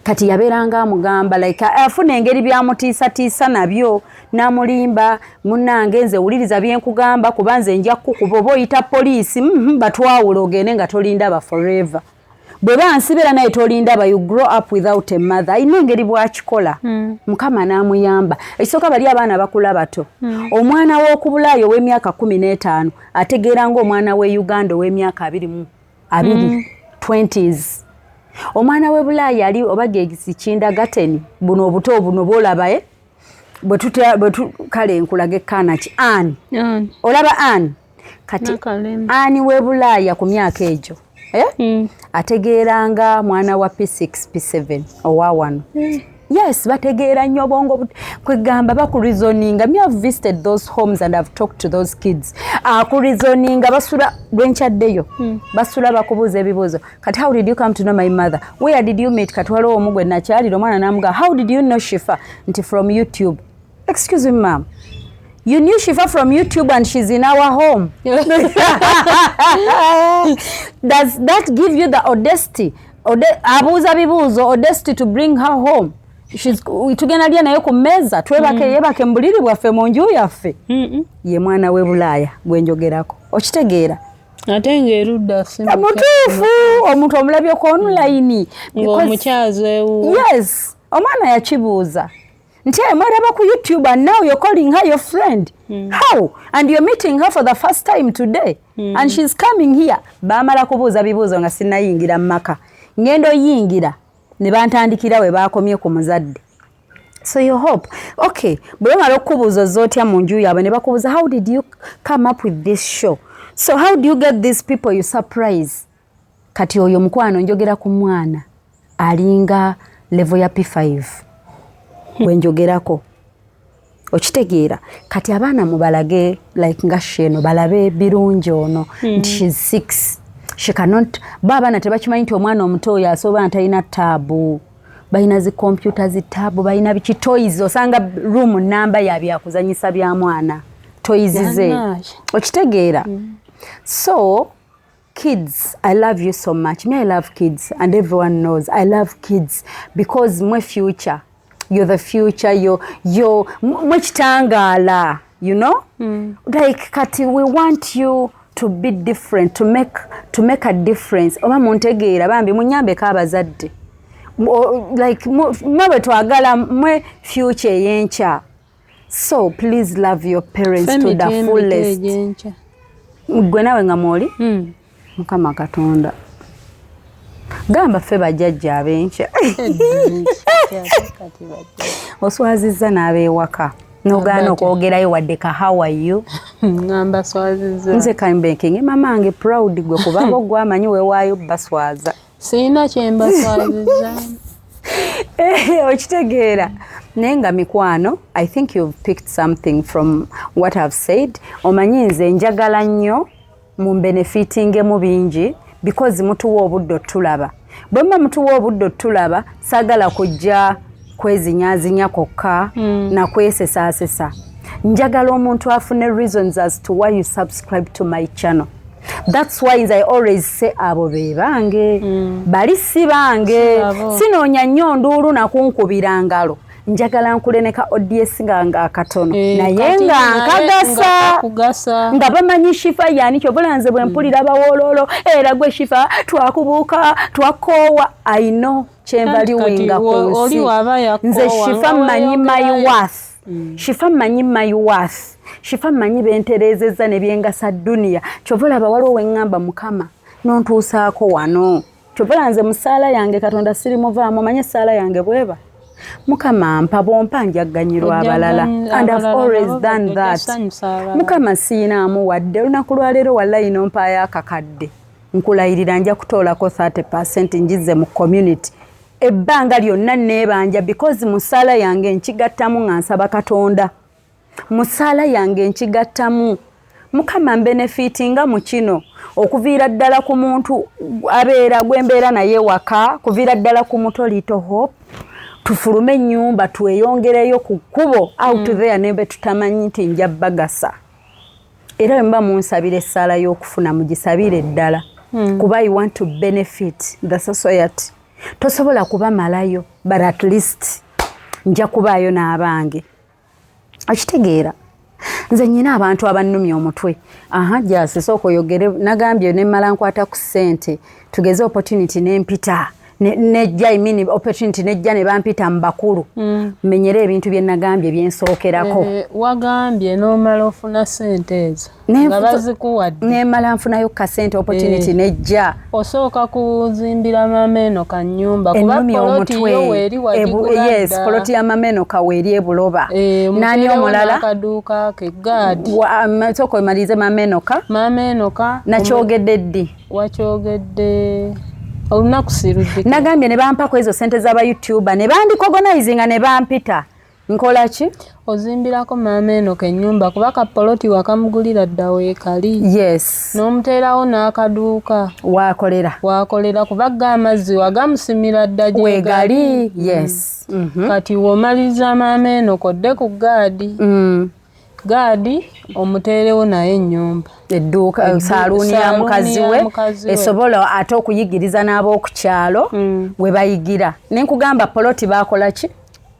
kati yabeeranga amugamba like afuna engeri byamutiisatiisa nabyo n'amulimba munnange nze wuliriza byenkugamba kuba nze nja kukuba oba oyita poliisi batwawula ogende nga tolindaba forever bwe bansibira naye tolindaba you grow up without a mother ayina engeri bwakikola mukama n'amuyamba ekisooka bali abaana bakula bato omwana w'okubulaayo ow'emyaka 15 ategeera ng'omwana w'e Uganda ow'emyaka 20s omwana we Bulaaya ali obagegisi kindagateni buno obuto buno bolabaye kale nkulaga ekkaana ki Ann olaba Ann kati Ann we Bulaaya ku myaka egyo ategeeranga mwana wa P6 P7 owa wano yes bategeera nnyo bongo kwegamba bakureasoninga me have visited those homes and I've talked to those kids kureasoninga basula lwenkyaddeyo basula bakubuuza ebibuuzo kati how did you come to know my mother where did you meet kati waliwo omugwe nakyalira omwana namuga how did you know Shifa nti from YouTube excuse me ma'am you knew Shifa from YouTube and she's in our home does that give you the audacity abuuza bibuuzo audacity to bring her home tugenda lya naye ku mmeeza yebake mbuliri bwaffe mu nju yaffe ye mwana we Bulaaya gwenjogerako okitegeera ate ng'erudda mutuufu omuntu omulabyeko online ng'omukyazi ewu yes omwana yakibuuza nti mweraba ku YouTube and now you're calling her your friend how and you're meeting her for the first time today and she's coming here baamala kubuuza bibuuzo nga sinnayingira mu maka ngendo yingira ne bantandikira we bakomye ku muzadde so you hope okay bwe mala okubuuza zotya mu nju yaabwe ne bakubuuza how did you come up with this show so how do you get these people you surprise kati oyo mukwano njogera ku mwana alinga level ya P5 wenjogerako okitegeera kati abaana mubalage like nga sheno balabe birungi ono nti she's 6 she cannot baba tebakimanyi nti omwana omuto oyo asobola ntalina taabu balina zi computer zi taabu balina biki toys osanga room namba yabyakuzanyisa bya mwana toys ze okitegeera so kids I love you so much me I love kids and everyone knows I love kids because my future you're the future you're mwekitangaala you know like kati we want you to be different to make a difference oba muntegeera bambi munyambeko abazadde like mwe twagala mwe future yenkya so please love your parents to the fullest gwe nawe nga mwoli mukama Katonda gamba ffe bajjajja abenkya oswazizza n'abeewaka nogaana okwogerayo wadde ka how are you ngamba swazizza nze kambenkinge mamange proud gwe kubanga ogwamanyi weewaayo baswaza sirina kyembaswazizza okitegeera naye nga mikwano I think you've picked something from what I've said omanyi nze njagala nnyo mu benefitingemu bingi because mutuwa obudde tulaba bwe mba mutuwa obudde tulaba sagala kujja kwezinyazinya kokka na kwesesaasesa njagala omuntu afune reasons as to why you subscribe to my channel that's why I always say abo bebange bali sibange sinoonya nnyo nduulu nakunkubira ngalo njagala nkuleneka ODS nga akatono naye nga nkagasa nga bamanyi Shifa yani kyobulanze bwe mpulira bawololo era gwe Shifa twakubuuka twakoowa I know kyenvaliwinga ku nsi nze shifa mmanyi my worth shifa mmanyi my worth shifa mmanyi benterezeza ne byengasa dunia kyova olaba waliwo weŋŋamba mukama nontuusaako wano kyova olaba nze mu ssaala yange katonda sirimuvaamu omanye ssaala yange bweba mukama mpa bwompa njagganyirwa abalala and I've always done that mukama siinaamu wadde olunaku lwaleero wallayi nompaayo akakadde nkulayirira nja kutoolako 30% njize mu community ebbanga lyonna neebanja because mu ssaala yange nkigattamu nga nsaba katonda mu ssaala yange nkigattamu mukama mbenefitinga mu kino okuviira ddala ku muntu abeera gwembeera naye waka kuviira ddala ku muto Little Hope tufulume ennyumba tweyongereyo ku kkubo out there nebe tutamanyi nti nja bagasa era mba munsabira essaala y'okufuna mugisabire ddala kuba I want to benefit the society tosobola kuba malayo but at least nja kubaayo n'abange akitegeera nze nyina abantu abannumya omutwe jasi sooka oyogere nagambye nemmala nkwata ku ssente tugeze opportunity n'empita nejja imini opportunity nejja ne bampita mbakulu menyere ebintu bye nagambye byensookerako wagambye n'omala ofuna ssente ezo nga bazikuwadde nemmala nfunayo kasente opportunity nejja osooka kuzimbira mameno ka nnyumba kuba poloti yo weeri wagigula yes poloti ya mameno ka weeri ebuloba nani omulala akaduuka ke gaadi sooka omalize mameno ka nakyogedde ddi wakyogedde olunaku sirudde nagambye ne bampako ezo sente z'aba YouTuber ne bandikoganizinga ne bampita nkola ki ozimbirako maama ke ennyumba kuba kapoloti wakamugulira dda weekali yes n'omuteerawo n'akaduuka wakolera kuba amazzi wagamusimira dda weegali yes kati womaliza maama kodde ku gaadi omuteerewo naye ennyumba edduuka saaluuni ya mukazi we esobola ate okuyigiriza n'ab'okukyalo we bayigira nenkugamba poloti baakola ki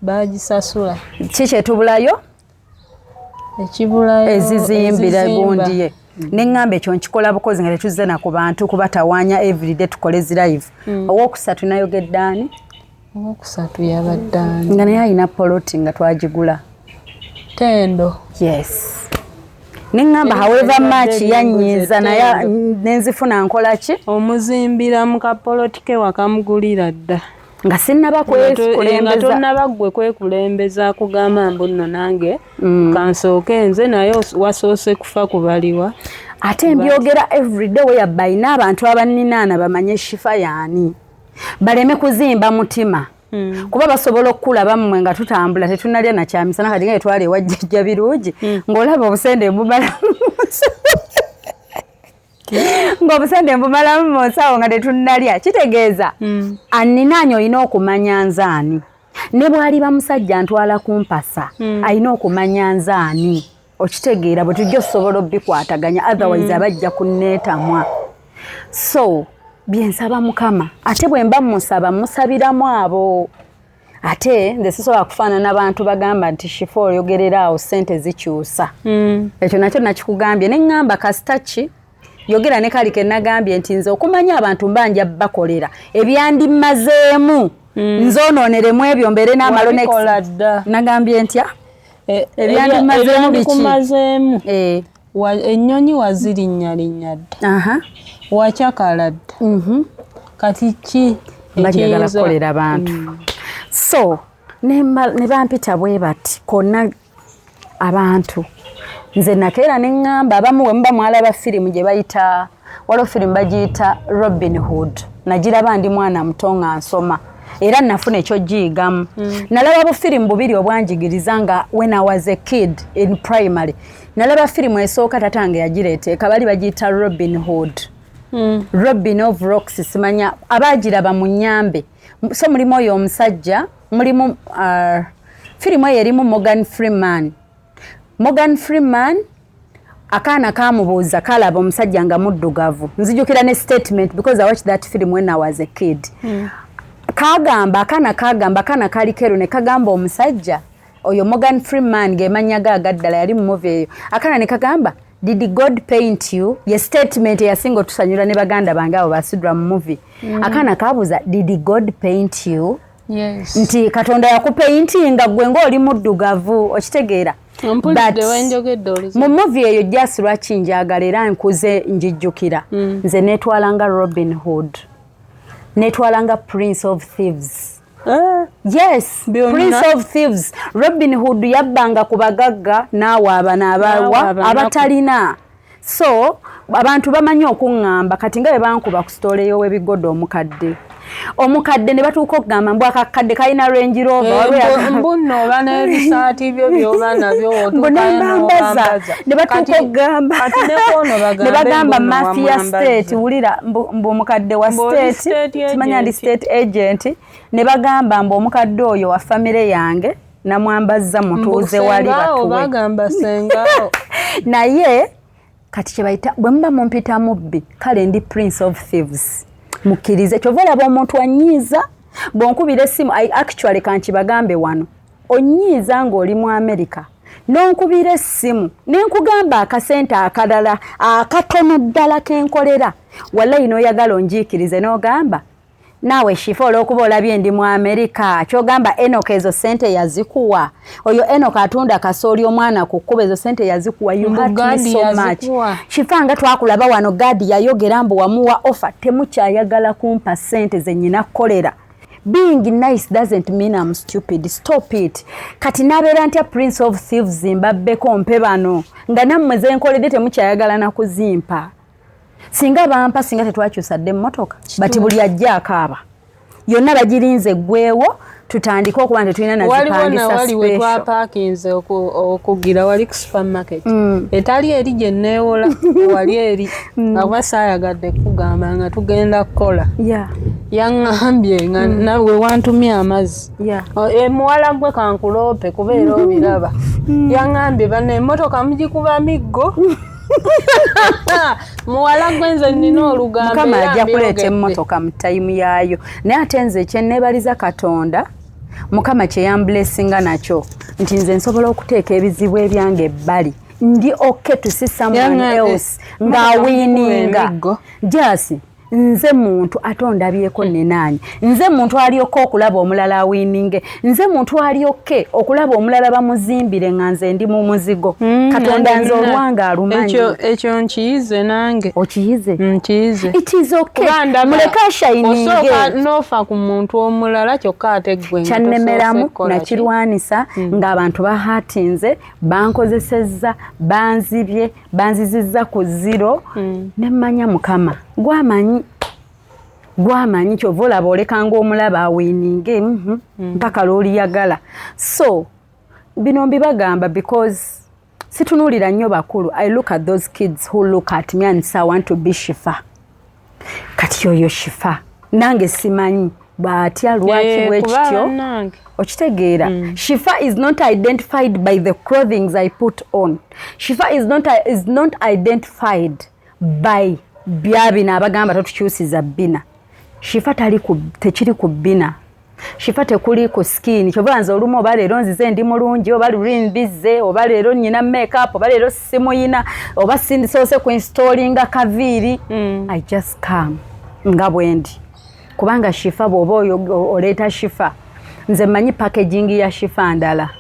bagisasula kikyetubulayo ekibulayo ezizimbira gundi ye neŋŋamba ekyo nkikola bukozi nga tetuzze na ku bantu kubatawaanya everyday tukole zilive owookusatu nayogeddaani owokusatu yabaddaani nga naye alina poloti nga twagigula Tendo. Yes. Ningamba however much yanyiza naye nenzifuna nkola ki omuzimbira mu kapolotike wakamugulira dda nga sinnaba kulembeza tonnaba gwe kwekulembeza kugamba mbu nno nange kansooke nze naye wasoose kufa kubaliwa ate mbyogera everyday whereby n'abantu abaninaana bamanye shifa yaani baleme kuzimba mutima kuba basobola okulaba mmwe nga tutambula tetunalya na kyamisana kati nga twali wajjajja birungi ng'olaba obusende mbumala ng'obusende mbumalamu mu nsawo nga tetunalya kitegeeza anninaanyi olina okumanya nzaani ne bw'aliba musajja ntwala kumpasa alina okumanya nzaani okitegeera bwe tujja osobola obbikwataganya otherwise abajja kunneetamwa so byensaba mukama ate bwe mba musaba musabiramu abo ate nze sisobola kufaanana n'abantu bagamba nti shifa oyogerera awo ssente zikyusa ekyo nakyo nakikugambye ne ŋŋamba kasitaki yogera ne kali ke nagambye nti nze okumanya abantu mbanja bakolera ebyandimazeemu nzonooneremu ebyo mbeere n'amalo nagambye ntya ebyandimazeemu biki ennyonyi wazirinnya dda wakyakala dda kati ki bajagala kukolera abantu so ne bampita bwe bati konna abantu nze nakeera ne ŋŋamba abamu we muba mwalaba firimu gye bayita waliwo firimu bagiyita Robin Hood nagiraba ndi mwana muto nga nsoma era nafuna ekyogiyigamu nalaba bufirimu bubiri obwanjigiriza nga when I was a kid in primary nalaba firimu esooka tatange yagireeteeka bali bagiyita Robin Hood Robin of Rocks simanya abagiraba mu nnyambe so mulimu oyo omusajja mulimu firimu eyo erimu Morgan Freeman akaana kamubuuza kalaba omusajja nga muddugavu nzijukira ne statement because I watched that film when I was a kid akaana kali keru ne kagamba omusajja oyo Morgan Freeman gemanya gagaddala yali mu movie eyo akaana ne kagamba did God paint you? Ye statement yasinga tusanyula ne baganda bange abo basudra mu movie. Akana kabuza did God paint you? Yes. Nti Katonda yakupaintinga gwe ng'oli muddugavu okitegeera. Mu movie eyo just lwaki njagala era nkuze njijjukira. Nze neetwalanga Robin Hood. Neetwalanga Prince of Thieves. Yes, Prince of Thieves. Robin Hood yabbanga ku bagagga naawe abanaabawa abatalina. So abantu bamanyi okuŋŋamba kati nga bwe bankuba ku story y'ow'ebigodo omukadde ne batuuka okugamba mbu akakadde kalina Range Rover mbuno bana ebisaati byo byoba nabyo otukaembaza ne batuuka okugamba ne bagamba mafia state wulira mbu omukadde wa state tumanya ndi state agent ne bagamba mbu omukadde oyo wa famire yange namwambazza mutuuze wali batuwe naye kati kyebayita bwe muba mumpita mubbi kale ndi Prince of Thieves mukkirize kyova olaba omuntu anyiiza bw'onkubira essimu actually kankibagambe wano onyiiza ng'oli mu America n'onkubira essimu nenkugamba akasente akalala akatono ddala kenkolera wallahi n'oyagala onjiikirize n'ogamba naawe shifa olw'okuba olabye ndi mu America kyogamba Enoch ezo sente yazikuwa oyo Enoch atunda kasooli omwana ku kkuba ezo sente yazikuwa you hurt me so much shifa nga twakulaba wano gadi yayogera mbu wamuwa offer temukyayagala kumpa sente ze nnyina kukolera. Being nice doesn't mean I'm stupid. Stop it. Kati nabeera ntya Prince of Thieves mbabbeko mpe bano nga nammwe ze nkoledde temukyayagala na kuzimpa. Singa bampa singa tetwakyusadde mmotoka bati buli ajja akaaba yonna bagirinze gwewo tutandika okuba nti tulina nazipangisa wali we twapakinze okugira wali ku supermarket etali eri gye neewola wali eri aba saayagadde kugamba nga tugenda kukola yaŋŋambye nga nawe wantumye amazzi muwala gwe kankuloope kubeera obiraba yaŋŋambye bano emmotoka mugikuba miggo muwala gwenze nina olugambo Mukama ajja kuleeta emmotoka mu time yaayo naye ate nze kyenneebaliza Katonda Mukama kye yamblesinga nakyo nti nze nsobola okuteeka ebizibu ebyange ebbali ndi okay to see someone else ng'awiininga jasi nze muntu atondabyeko nenanyi nze muntu alyoka okulaba omulala awiininge nze muntu alyoke okulaba omulala bamuzimbire nga nze ndi mu muzigo Katonda nze olwanga alumanyi ekyo nkiyize nange okiyize nkiyize it is okay muleka shininge osoka nofa ku muntu omulala kyokka ate gwe kyannemeramu nakirwanisa ng'abantu bahatinze bankozesezza banzibye banzizizza ku zero nemmanya Mukama gwamanyi kyova olaba olekanga omulaba awiininge mpaka lw'oliyagala. So bino mbibagamba because situnuulira nnyo bakulu. I look at those kids who look at me and say I want to be Shifa. Kati yoyo Shifa nange simanyi bw'atya lwaki bwekityo okitegeera. Shifa is not identified by the clothing I put on. Shifa is not identified by byabina abagamba totukyusiza bina. Shifa tekiri ku bina. Shifa tekuli ku skin. Kyova nze olumu oba leero nzize ndi mulungi oba luli mbize oba leero nnyina makeup oba leero simuyina oba sindisoose ku installinga kaviiri. I just come nga bwendi kubanga Shifa bw'oba oleeta Shifa nze mmanyi packaging ya Shifa ndala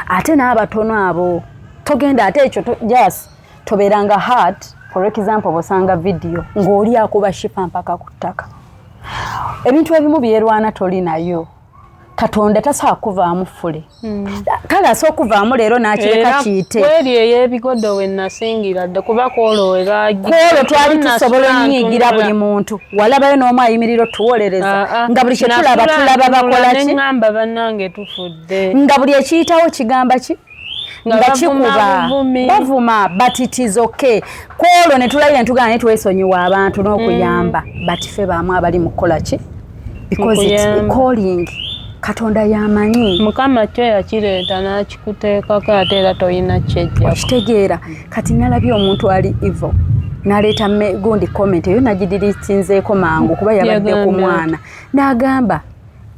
ate n'abatono abo togenda ate ekyo just tobeeranga heart. For example bosanga video ng'oli akuba Shifa mpaka ku ttaka ebintu ebimu byerwana toli nayo Katonda tasobola kuvaamu fule kale asobola okuvaamu leero n'akireka kiyite kweri ey'ebigodo we nasingira dde kuba kwolowera kwolwo twali tusobola onnyigira buli muntu walabayo n'omu ayimirira otuwolereza nga buli kye tulaba bakola ki neŋŋamba bannange tufudde nga buli ekiyitawo kigamba ki nga kikuba bavuma but it is okay. Kwolwo ne tulayira ntugana ne twesonyiwa abantu n'okuyamba but ffe baamu abali mu kukola ki because it's calling. Katonda yamanyi Mukama kyo yakireeta n'akikuteekako ate era toyina kyejja okitegeera. Kati nalabye omuntu ali evil n'aleeta gundi comment eyo nagidiritinzeeko mangu kuba yabadde ku mwana n'agamba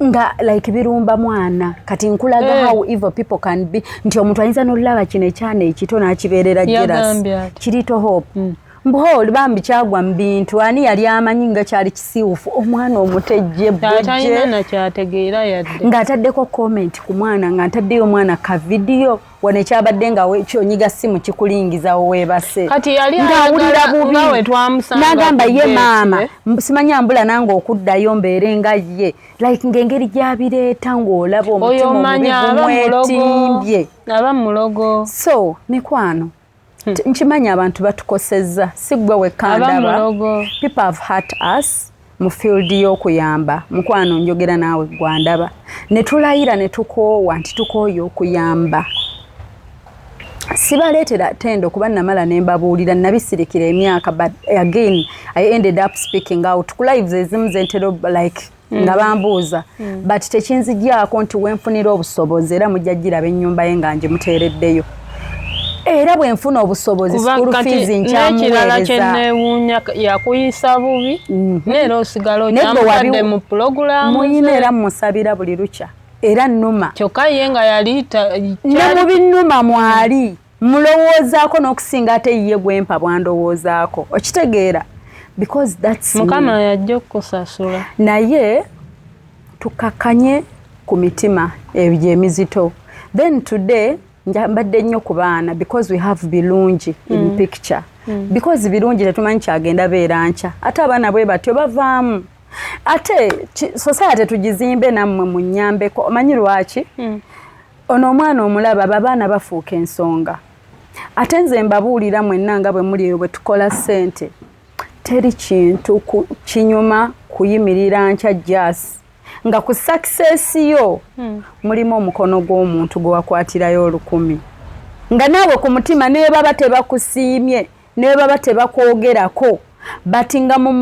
nga like birumba mwana kati nkulaga how evil people can be nti omuntu ayinza n'olulaba kino ekyana ekito n'akibeerera jealous kirito hope mbo libambi kyagwa mu bintu ani yali amanyi nga kyali kisiiwufu omwana omutejje bujje na kyategeera yadde ng'ataddeko comment ku mwana ng'ataddeyo omwana ka video wane kyabadde nga kyonyiga simu kikulingiza weebase kati yali awulira bubi nawe twamusanga n'agamba ye maama simanyi ambula nange okuddayo mbeere nga ye like ng'engeri gy'abireeta ng'olaba omutima omubi gumwetimbye aba mulogo so mikwano nchimanya abantu batukosezza sigwe wekandaba people have hurt us mu field y'okuyamba mukwano njogera naawe gwandaba ne tulayira ne tukoowa nti tukooyo okuyamba sibaleetera tendo kuba namala ne mbabuulira nabisirikira emyaka but again I ended up speaking out ku lives ezimu zentero like nga bambuuza but tekinzigyako nti wenfunira obusobozi era mujja giraba ennyumba ye nga ngimuteereddeyo era bwenfuna obusobozi school fees nkyamuweereza kyenewuunya yakuyisa bubi neera osigala okyamukadde mu program muyina era musabira buli lukya era nnuma kyokka ye nga yali ne mu binnuma mwali mulowoozaako n'okusinga ate ye gwempa bwandowoozaako okitegeera because that's mukama yajja okukusasula naye tukakkanye ku mitima ebyo emizito then today mbadde nnyo ku baana because we have birungi in picture because birungi tetumanyi kyagenda beera nkya ate abaana bwe batyo bavaamu ate society tugizimbe nammwe mu nnyambeko omanyi lwaki ono omwana omulaba abaana bafuuka ensonga ate nze mbabuulira mwenna nga bwe muli eyo bwe tukola ssente teri kintu kinyuma kuyimirira nkya jasi nga ku success yo mulimu omukono gw'omuntu gwe wakwatirayo 1,000 nga naawe ku mutima ne baba tebakusiimye ne baba tebakwogerako but nga mu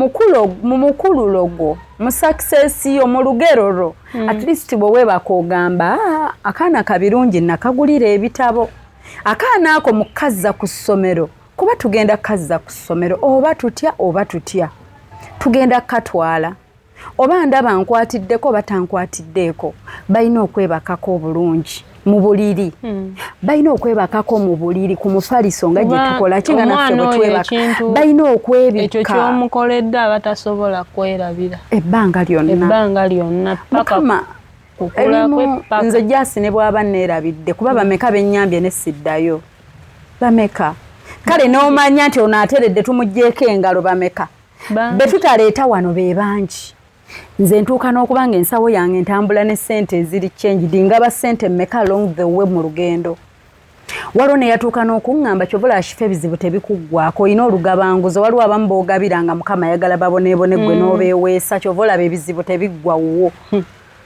mukululogo mu success yo mu lugeroro at least bwe webakogamba akaana kabirungi nakagulira ebitabo akaana ako mukazza ku ssomero kuba tugenda kazza ku ssomero oba tutya tugenda katwala oba ndaba nkwatiddeko batankwatiddeko balina okwebakako obulungi mu buliri balina okwebakako mu buliri ku mufaliso nga gye tukola kinga naffe bwe twebaka balina okwebika ekyo kyomukoledde abatasobola kwerabira ebbanga lyonna paka kukula kwepaka nze jasi ne bwaba neerabidde kuba bameka bennyambye nesiddayo bameka kale n'omanya nti ono ateredde tumugjeeko engalo bameka be tutaleeta wano be bangi nze ntuuka n'okuba nga ensawo yange ntambula ne ssente eziri changed ngaba ssente mmeka along the way mu lugendo waliwo ne yatuuka n'okuŋŋamba kyovula ashifa ebizibu tebikuggwako olina olugabanguzo waliwo abamu boogabiranga mukama ayagala baboneebone gwe n'obeeweesa kyova olaba ebizibu tebiggwa wuwo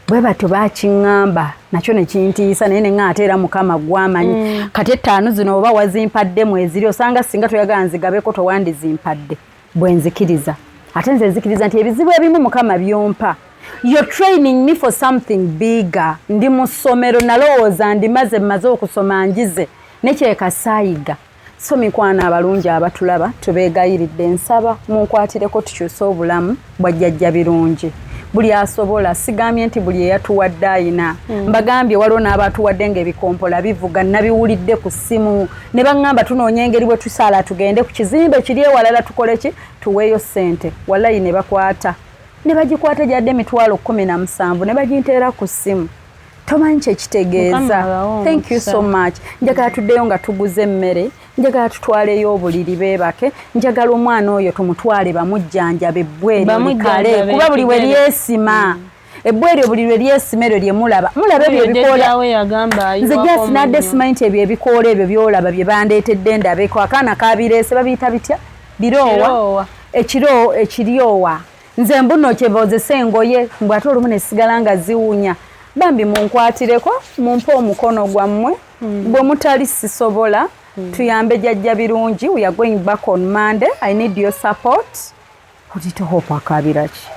bwe batyo bakiŋŋamba nakyo ne kintiisa naye ne ŋŋaate era mukama gwamanyi kati 5 zino oba wazimpadde eziri osanga singa toyagala nzigabeko towandizimpadde bwe nzikiriza ate nze nzikiriza nti ebizibu ebimu mukama byompa you're training me for something bigger ndi mu ssomero nalowooza maze okusoma njize nekyekasaayiga so mikwano abalungi abatulaba tubeegayiridde nsaba munkwatireko tukyuse obulamu bwajjajja birungi buli asobola sigambye nti buli eyatuwadde ayina mbagambye waliwo n'abatuwadde ng'ebikompola bivuga nabiwulidde ku ssimu ne baŋŋamba tunoonya engeri bwe tusaala tugende ku kizimbe kiri ewalala tukole ki tuweeyo ssente wallayi ne bakwata ne bagikwata gyadde emitwalo 17 ne baginteera ku ssimu tomanyi kyekitegeeza thank you so much njagala tuddeyo nga tuguze emmere njagala tutwaleyo obuliri beebake njagala omwana oyo tumutwale bamujjanjabe ebbweri likale kuba buli we lyesima ebbweri obuliri we lyesima eryo lye mulaba ebyo ebikoola nze jasi nadde simanyi nti ebyo ebikoola ebyo byolaba bye bandeetedde ndabeko akaana kabireese babiyita bitya biroowa ekiryowa nze mbuno kyebozesa engoye mbw ate olumu nesigala nga ziwunya bambi munkwatireko mumpe omukono gwammwe bwe mutali sisobola tuyambe jjajja birungi we are going back on Monday I need your support utitohopa kabiraki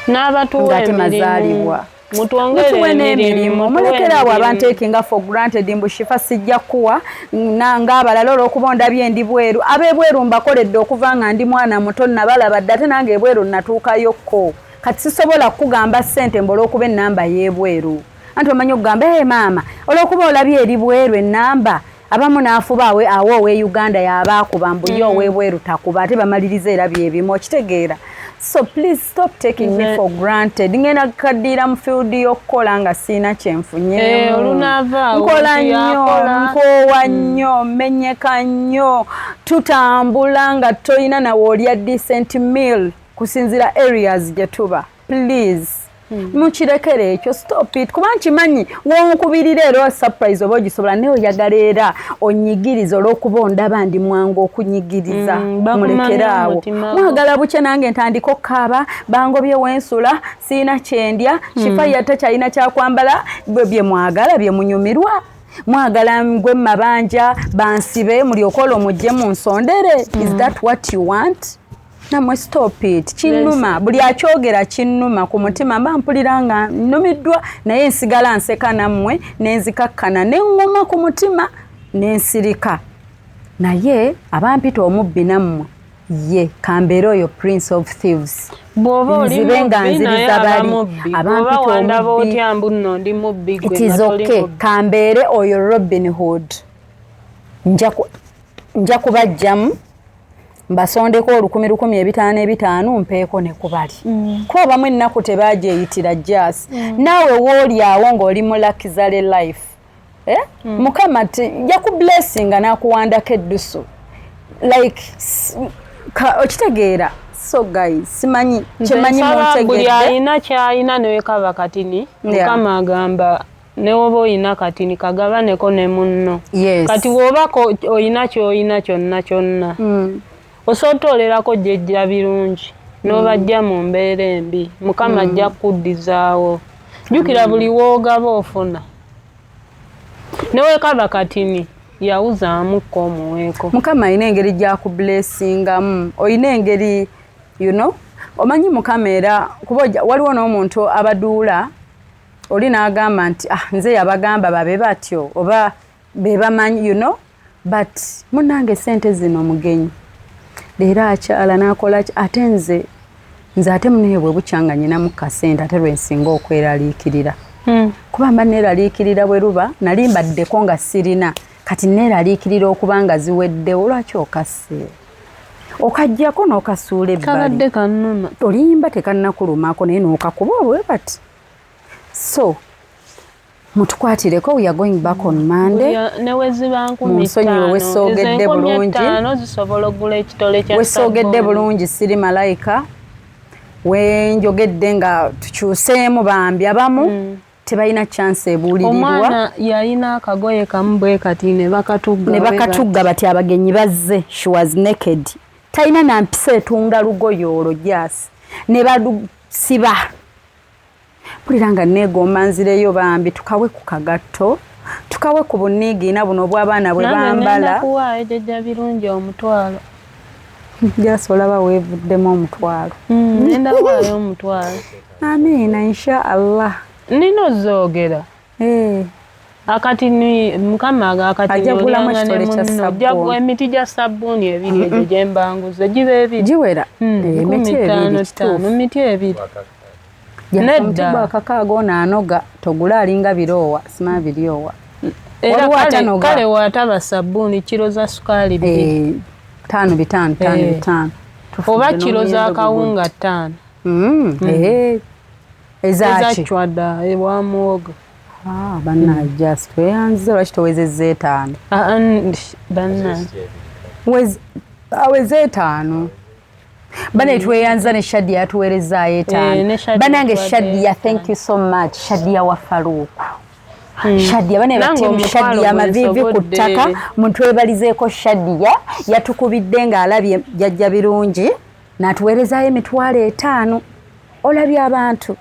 n'abatuwa emirimu mutwongere n'emirimu mulekerawo abanteekinga for granted mbushifa sijja kuwa ng'abalala olw'okuba ndabye ndi bweru ab'ebweru mbakoledde okuva nga ndi mwana muto nabalabadde ate nange ebweru natuukayokko kati sisobola kugamba ssente mbola okuba ennamba y'ebweru anti omanyi okugamba hey maama olwokuba olabye eri bweru ennamba abamu n'afuba awo ow'e Uganda y'abaakuba mbu yo ow'ebweru takuba ate bamaliriza era byebimu okitegeera. So please stop taking me for granted. Ngenda kadira mu field y'okukola nga sina kyenfunyeemu. Olunava nkola nnyo nkowa nnyo menyeka nnyo tutambula nga toyina nawe olya decent meal kusinzira areas gye tuba. Please mukirekere ekyo stop it kuba nkimanyi wonkubirira era surprise oba ogisobola naye oyagala era onyigiriza olw'okuba ondaba ndi mwangu okunyigiriza mulekere awo mwagala bukye nange ntandika okkaaba bangobye wensula siina kyendya Shifaya takyalina kyakwambala bye mwagala bye munyumirwa mwagala ngwe mabanja bansibe mulyokola omujje mu nsondere. Is that what you want? Namwe stop it. Kinnuma buli akyogera kinnuma ku mutima mba mpulira nga nnumiddwa naye nsigala nseka nammwe nenzikakkana neŋŋoma ku mutima nensirika naye abampita omubbi nammwe ye kambeera oyo Prince of Thieves bw'oba oli mubbi naye abampita omubbi it is okay kambeere oyo Robin Hood nja kubajjamu mbasondeko 10,500 mpeeko ne kubali kuba bamwe ennaku tebagyeyitira jazz naawe wooli awo ng'oli mu Luxury life Mukama yakublessinga n'akuwandako eddusu like okitegeera. So guys simanyi kyemanyi mutegedde buli alina kyalina newekaba katini Mukama agamba ne woba oyina katini kagabaneko ne munno kati woba oyina kyoyina kyonna osootolerako jjejja birungi n'obajja mu mbeera embi Mukama ajja kuddizaawo. Jjukira buli woogaba ofuna newekaba katini yawuzaamuko omuweeko. Mukama alina engeri gyakublessingamu oyina engeri omanyi Mukama era kuba waliwo n'omuntu abaduula oli n'agamba nti nze yabagamba babe batyo oba be bamanyi but munnange sente zino mugenyi leero akyala n'akola ate nze ate munaye bwe bukyanga nyinamu kasente ate lwensinga okweraliikirira kuba mba neeraliikirira bwe luba nali mbaddeko nga sirina kati neeraliikirira okuba nga ziweddewo lwaki okasse okajjako n'okasuula ebbali kabadde kannuma olimba tekannakulumako naye n'okakuba olwe bati. So mutukwatireko we are going back on Monday munsonyiwe wesoogedde bulungi wesoogedde bulungi siri malayika wenjogedde nga tukyuseemu bambi abamu tebalina chance ebuulirirwa. Omwana yalina akagoye kamu bwe kati ne bakatugga bati abagenyi bazze she was naked talina nampisa etunga lugoye olwo jasi ne balusiba mpulira nga neegomba nzireyo bambi tukawe ku kagatto tukawe ku buniigiina buno obw'abaana bwe bambala kuwaayo jjajja birungi omutwalo jasi olaba weevuddemu omutwalo nenda waayo omutwalo amiina insha allah nina ozoogera akatini Mukama ajagulamu ekitole kya sabbuuni emiti gya sabbuuni ebiri egyo gye mbanguze giba ebiri giwera emiti ebiri nedda akakaago n'anoga togula alinga biroowa sima biryowa kale waataba sabbuuni kiro za sukaali 5 5 oba kiro za kawunga 5 ezacwadda ewa muwogo bannaye just weyanzize lwaki towezezza 5 bannaye aweze 5 bane tweyanza ne Shadia yatuweerezaayo 5 banange Shadia thank you so much Shadia wa Faruku Shadia bane batimu Shadia amavivi ku ttaka mutwebalizeeko Shadia yatukubidde ng'alabye jjajja birungi n'atuweerezaayo emitwalo 5 olabye abantu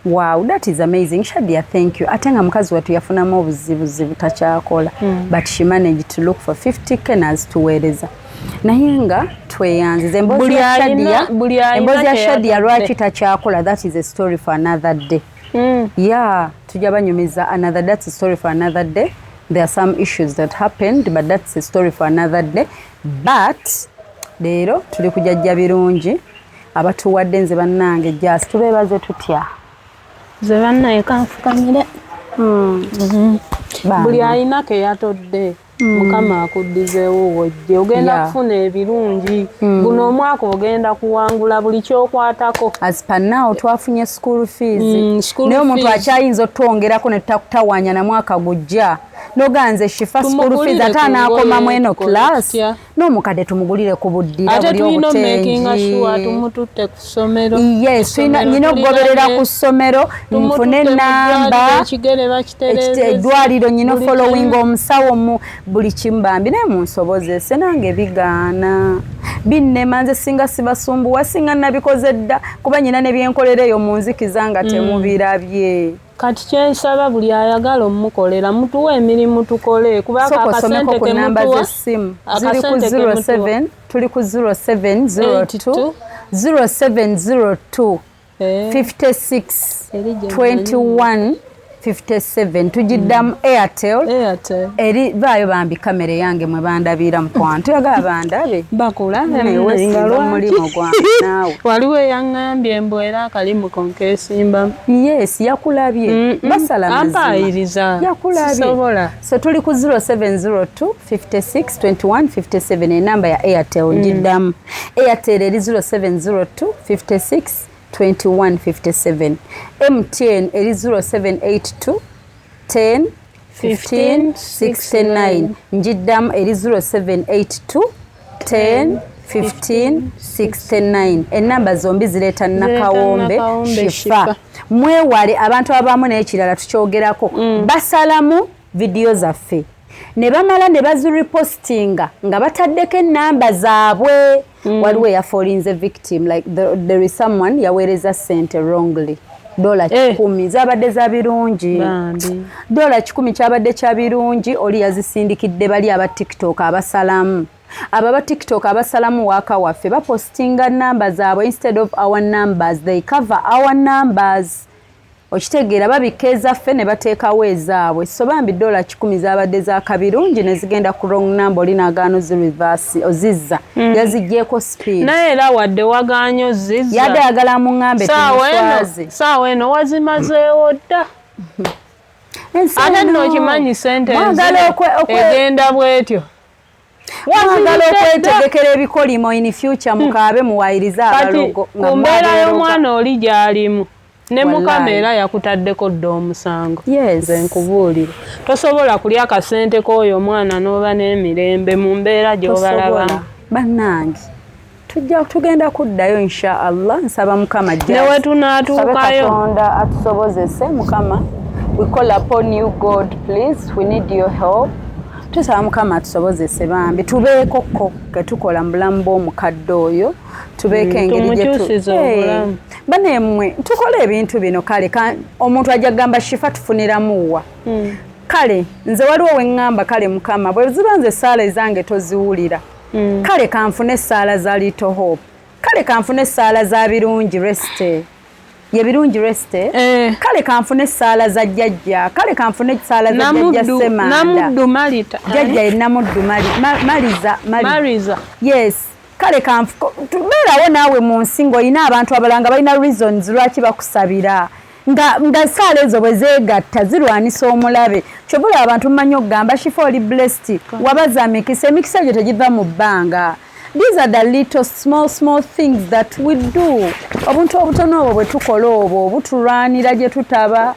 wow that is amazing Shadia thank you ate nga mukazi watu yafunamu obuzibuzibu takyakola but she managed to look for 50 kenas tuweereza naye nga tweyanziza emboozi ya Shadia lwaki takyakola that is a story for another day yeah tujja banyumiza another that's a story for another day there are some issues that happened but that's a story for another day but leero tuli kujajja birungi abatuwadde nze bannange jasi tubeebaze tutya ze bannaye kanfukamire buli alina ke yatodde mukama akuddizeewo wojje ogenda kufuna ebirungi guno omwaka ogenda kuwangula buli kyokwatako as per now twafunye school fees naye omuntu akyayinza otwongerako ne tutakutawanya na mwaka gujja noganze shifa school fees ate anaakomamu eno class n'omukadde tumugulire ku buddira buli obutengi tumututte ku ssomero yes nyina okugoberera ku ssomero nfune enamba eddwaliro nyina following omusawo mu buli kimbambi naye munsobozese nange bigaana binnema nze singa sibasumbuwa singa nabikoze dda kuba nyina ne byenkolera eyo mu nzikiza nga temubirabye kati kyensaba buli ayagala omukolera mutuwa emirimu tukole kuba akasente ke mutuwa ziri ku 07 tuli ku 0702 56 21 57 tujiddamu Airtel eri baayo bambi kamera yange mwe bandabira mukwano tuyagala bandabe mulimo naawe waliwo eyaŋŋambye mbu era akalimu konkeesimba yes yakulabye basala ampayiriza yakulabye so tuli ku 0702 56 21 57 enamba ya Airtel njiddamu Airtel eri 0702 56 2157 MTN eri 0782 10 15 69 njiddamu eri 0782 10 15 69 enamba zombi zireeta nakawombe shifa mwewale abantu abamu n'ekirala tukyogerako basalamu vidiyo zaffe ne bamala ne baziripostinga nga bataddeko enamba zaabwe waliwo eyafolinze victim like there is someone yaweereza sente wrongly $10 zabadde za birungi $10 kyabadde kya birungi oli yazisindikidde bali aba TikTok abasalamu aba TikTok abasalamu waka waffe bapostinga namba zaabwe instead of our numbers they cover our numbers okitegeera babikeeza ffe ne bateekawo ezaabwe so bambi $10 zabadde zakabirungi ne zigenda ku wrong number oli naagaano zirivasi ozizza yaziggyeko speed naye era wadde wagaanyo ozizza yadde ayagala muŋŋambe tumuswaze saawa eno wazimazeewo dda ate nno okimanyi sente egenda bwetyo wagala okwetegekera ebikolimo in future mukaabe muwayirize abalogo ku mbeera y'omwana oli gy'alimu ne mukama era yakutaddeko dda omusango nze nkubuulira tosobola kulya akasente k'oyo omwana n'oba n'emirembe mu mbeera gy'obalabamu bannange tugenda kuddayo inshaallah nsaba mukama newe tunaatuukayo katonda atusobozese mukama we call upon you God please we need your help tusaba mukama atusobozese bambi tubeekoko ketukola mu bulamu bw'omukadde oyo tubeeko engeri bane mmwe tukole ebintu bino kale omuntu ajja gamba shifa tufuniramuwa kale nze waliwo weŋŋamba kale mukama bwe ziba nze essaala ezange toziwulira kale kanfune essaala za Little Hope kale kanfune essaala za birungi reste ye birungi reste kale kanfune essaala za jjajja kale kanfune essaala za jjajja Semanda namuddu malita jjajja ye namuddu mariza yes kale tubeerawo naawe mu nsi ng'olina abantu abalanga balina reasons lwaki bakusabira nga essaala ezo bwe zeegatta zirwanisa omulabe kyobula abantu mumanyi okugamba shifa oli blessed wabaza emikisa egyo tegiva mu bbanga these are the little small things that we do obuntu obutono obwo bwe tukola obwo butulwanira gye tutaba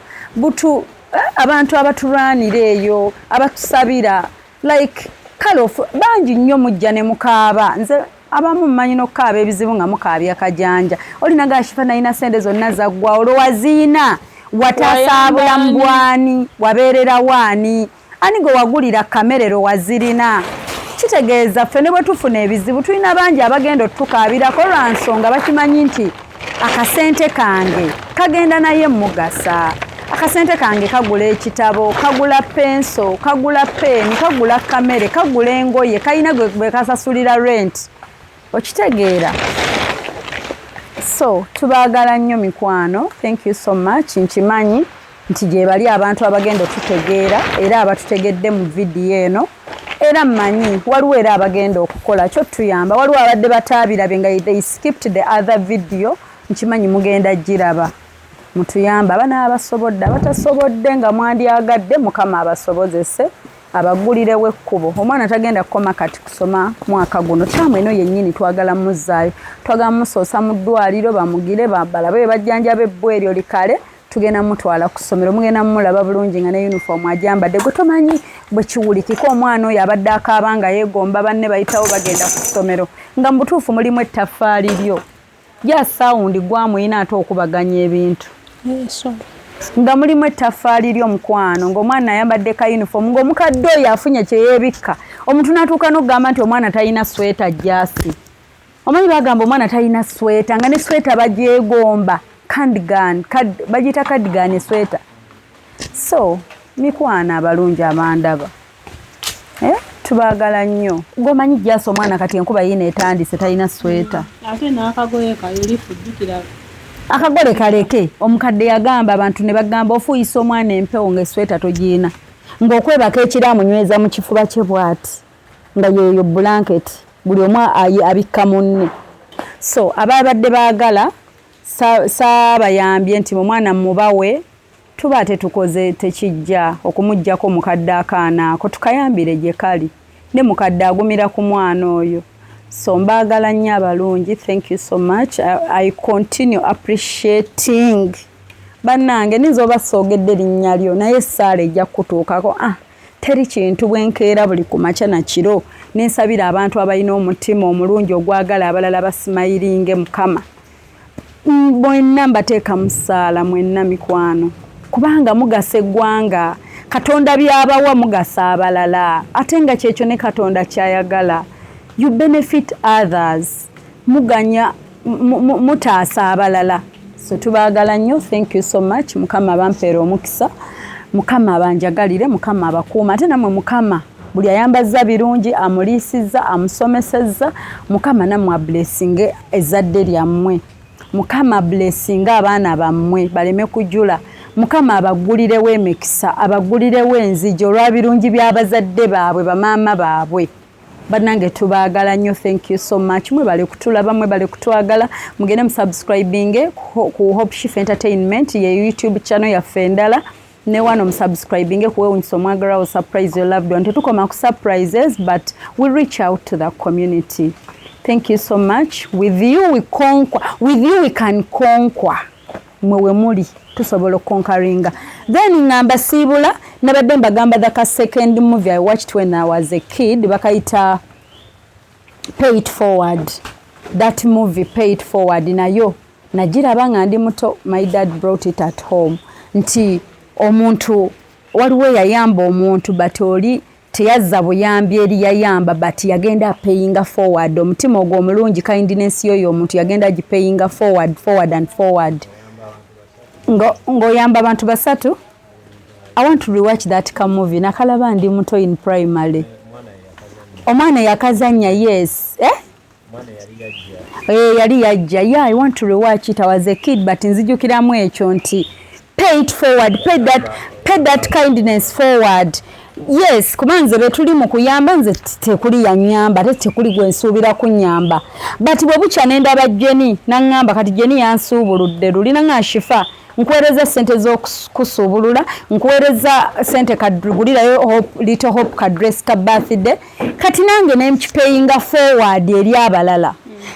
abantu abatulwanira eyo abatusabira like kale bangi nnyo mujja ne mukaaba nze abamu mmanyi n'okukaaba ebizibu nga mukaabya kajanja olina gashifa nalina sente zonna zaggwa olwowaziina watasaabula mbwani wabeerera waani ani gwe wagulira kamerero wazirina kitegeeza ffe ne bwe tufuna ebizibu tulina bangi abagenda otukaabirako lwa nsonga bakimanyi nti akasente kange kagenda naye mugasa akasente kange kagula ekitabo kagula penso kagula peeni kagula kamere kagula engoye kalina gwe kasasulira rent okitegeera so tubaagala nnyo mikwano thank you so much nkimanyi nti gye bali abantu abagenda otutegeera era abatutegedde mu vidiyo eno era mmanyi waliwo era abagenda okukola kyo tuyamba waliwo abadde bataabirabe nga they skipped the other video nkimanyi mugenda giraba mutuyamba abana abasobodde abatasobodde nga mwandyagadde mukama abasobozese abagulirewo ekkubo omwana tagenda kukoma kati kusoma mwaka guno tamu eno yennyini twagala muzzaayo twagala musoosa mu ddwaliro bamugire balabe bajjanja bebbweryo likale tugenda mutwala ku ssomero mugenda mulaba bulungi nga ne uniform ajambadde gwe tomanyi bwe kiwulikika omwana oyo abadde akaaba yeegomba banne bayitawo bagenda ku ssomero nga mu butuufu mulimu ettaffaali lyo ja sawundi gwamuyina ate okubaganya ebintu nga mulimu ettaffaali ly'omukwano ng'omwana ayambadde ka uniform ng'omukadde oyo afunye kye yeebikka omuntu n'atuuka n'okugamba nti omwana talina sweta jasi omanyi bagamba omwana talina sweta nga ne sweta bagyegomba cardigan bagiyita cardigan esweta so mikwana abalungi abandaba tubaagala nnyo ng'omanyi jasi omwana kati enkuba yiina etandise talina sweta ate n'akagoye kayulifu jjukira akagole kaleke omukadde yagamba abantu ne bagamba ofuuyisa omwana empewo ng'esweta togiina ng'okwebaka ekiramunyweza mu kifuba kye bw'ati nga yeeyo blanket buli omu abikka munne so ababadde baagala saabayambye nti omwana mubawe tuba tetukoze tekijja okumuggyako mukadde akaana ako tukayambire gye kali ne mukadde agumira ku mwana oyo so mbaagala nnyo abalungi thank you so much I continue appreciating bannange nizo obasoogedde linnya lyo naye essaala ejja kutuukako teri kintu bwenkeera buli ku makya na kiro nensabira abantu abalina omutima omulungi ogwagala abalala basimayiringe mukama mwenna mbateeka musaala mwenna mikwano kubanga mugasa eggwanga katonda byabawa mugasa abalala ate nga kyekyo ne katonda kyayagala you benefit others muganya mutaasa abalala so tubaagala nnyo thank you so much mukama abampeera omukisa mukama abanjagalire mukama abakuuma ate namwe mukama buli ayambazza birungi amuliisizza amusomesezza mukama nammwe ablessinge ezzadde lyammwe mukama blessinge abaana bammwe baleme kujula mukama abagulirewo emikisa abagulirewo enzigi olwa birungi by'abazadde baabwe bamaama baabwe bannange tubaagala nnyo thank you so much mwe bale kutulaba mwe bale kutwagala mugende musubscribinge ku Hope Chief Entertainment ye YouTube channel yaffe endala ne wano musubscribinge ku Wewunyisa Omwagala surprise your loved one tetukoma ku surprises but we reach out to the community. Thank you so much. With you we conquer, with you we can conquer. Mwewe muli tusobola conqueringa. Then ngamba sibula nabadde mbagamba the second movie I watched when I was a kid bakaita Pay It Forward. That movie Pay It Forward nayo najiraba nga ndi muto my dad brought it at home nti omuntu waliwo yayamba omuntu but oli teyazza buyambi eri yayamba but yagenda paying forward omutima ogwo omulungi kindness yoyo omuntu yagenda gipaying forward ngoyamba abantu basatu. I want to rewatch that movie nakalaba ndi muto in primary omwana yakazanya yes yali yajja yeah I want to rewatch it. I was a kid but nzijukiramu ekyo nti pay it forward, pay that kindness forward. Yes, kubanze betuli mu kuyamba nze tekuli yanyamba tekuli gwensuubira kunyamba but bwe bucha nenda bajjeni nangamba kati jeni yansuubuludde lulina ngashifa nkuwereza sente z'okusuubulula nkuwereza sente kadugulirayo little hope ka dress ka birthday kati nange nemkipayinga forward eri abalala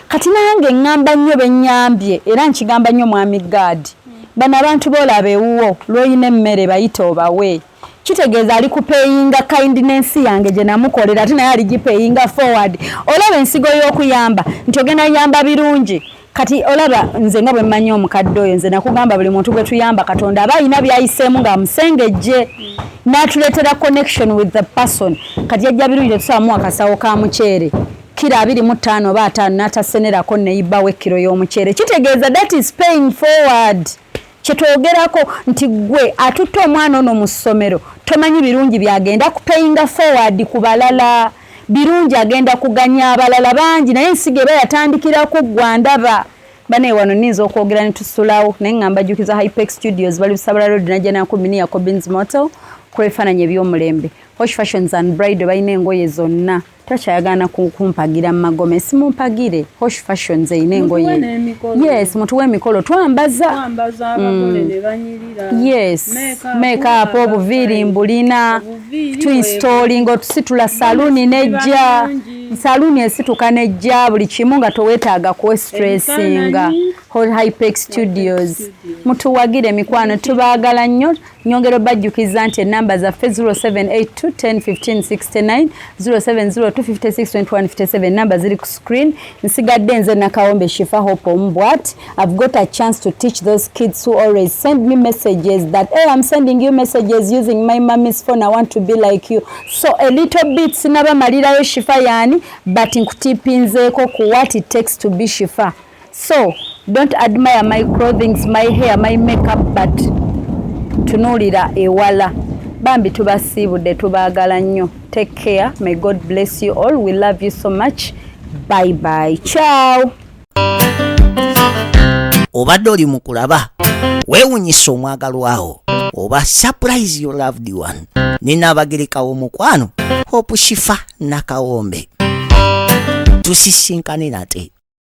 kati nange ngamba nnyo benyambye era nkigamba nnyo mwami God bana abantu bolabe wuwo lwoyina emmere bayita obawe kitegeeza ali kupayinga kindness yange je namukolera ate naye aligipayinga forward olaba ensigo y'okuyamba nti ogenda yamba birungi kati olaba nze nga bwe mmanyi omukadde oyo nze nakugamba buli muntu gwe tuyamba katonda aba alina byayiseemu nga amusengejje n'atuleetera connection with the person kati yajja birungi tusaamu akasawo ka muceere kilo 25 oba 5 n'atasenerako neyibawo ekkiro y'omuceere kitegeeza that is paying forward. Kyetwogerako nti gwe atutta omwana ono mu ssomero tomanyi birungi byagenda kupayinga forward ku balala birungi agenda kuganya abalala bangi naye ensige eba yatandikirako gwandaba bane wano ninza okwogera ne tusulawo naye ngamba jukiza Hypex Studios bali Sabala Road najja na 10 ya Cobbins Motel ku ebifaananyi eby'omulembe. Hosh Fashions and Bride balina engoye zonna. Takyayagana kumpagira mu magome, simumpagire. Hosh Fashions eyina engoye. Yes, mutuwe emikolo twambaza abagole ne banyirira. Yes, make-up obuviiri mbulina tu-installing otusitula saluni nejja. Saluni esituka nejja buli kimu nga toweetaaga kwe-stressinga. Hypex Studios. Mutuwagire mikwano tubaagala nnyo. Nyongero bajjukiza nti ennamba zaffe 0782 10 15 69 0702 56 21 57 namba ziri ku screen. Nsigadde nze Nakawombe Shifa Hope Ombwat. I've got a chance to teach those kids who always send me messages that, hey, I'm sending you messages using my mommy's phone. I want to be like you. So a little bit sinaba malirayo Shifa yani, but nkutipinzeeko ku what it takes to be Shifa. So don't admire my clothing, my hair, my makeup, but tunulira ewala. Bambi tubasiibudde tubaagala nnyo. Take care. May God bless you all. We love you so much. Bye bye. Ciao. Obadde oli mu kulaba weewunyisa omwagalwawo oba surprise your loved one. Nina Abagereka w'omukwano Hope Shifa Nakawombe. Tusisinkane nate.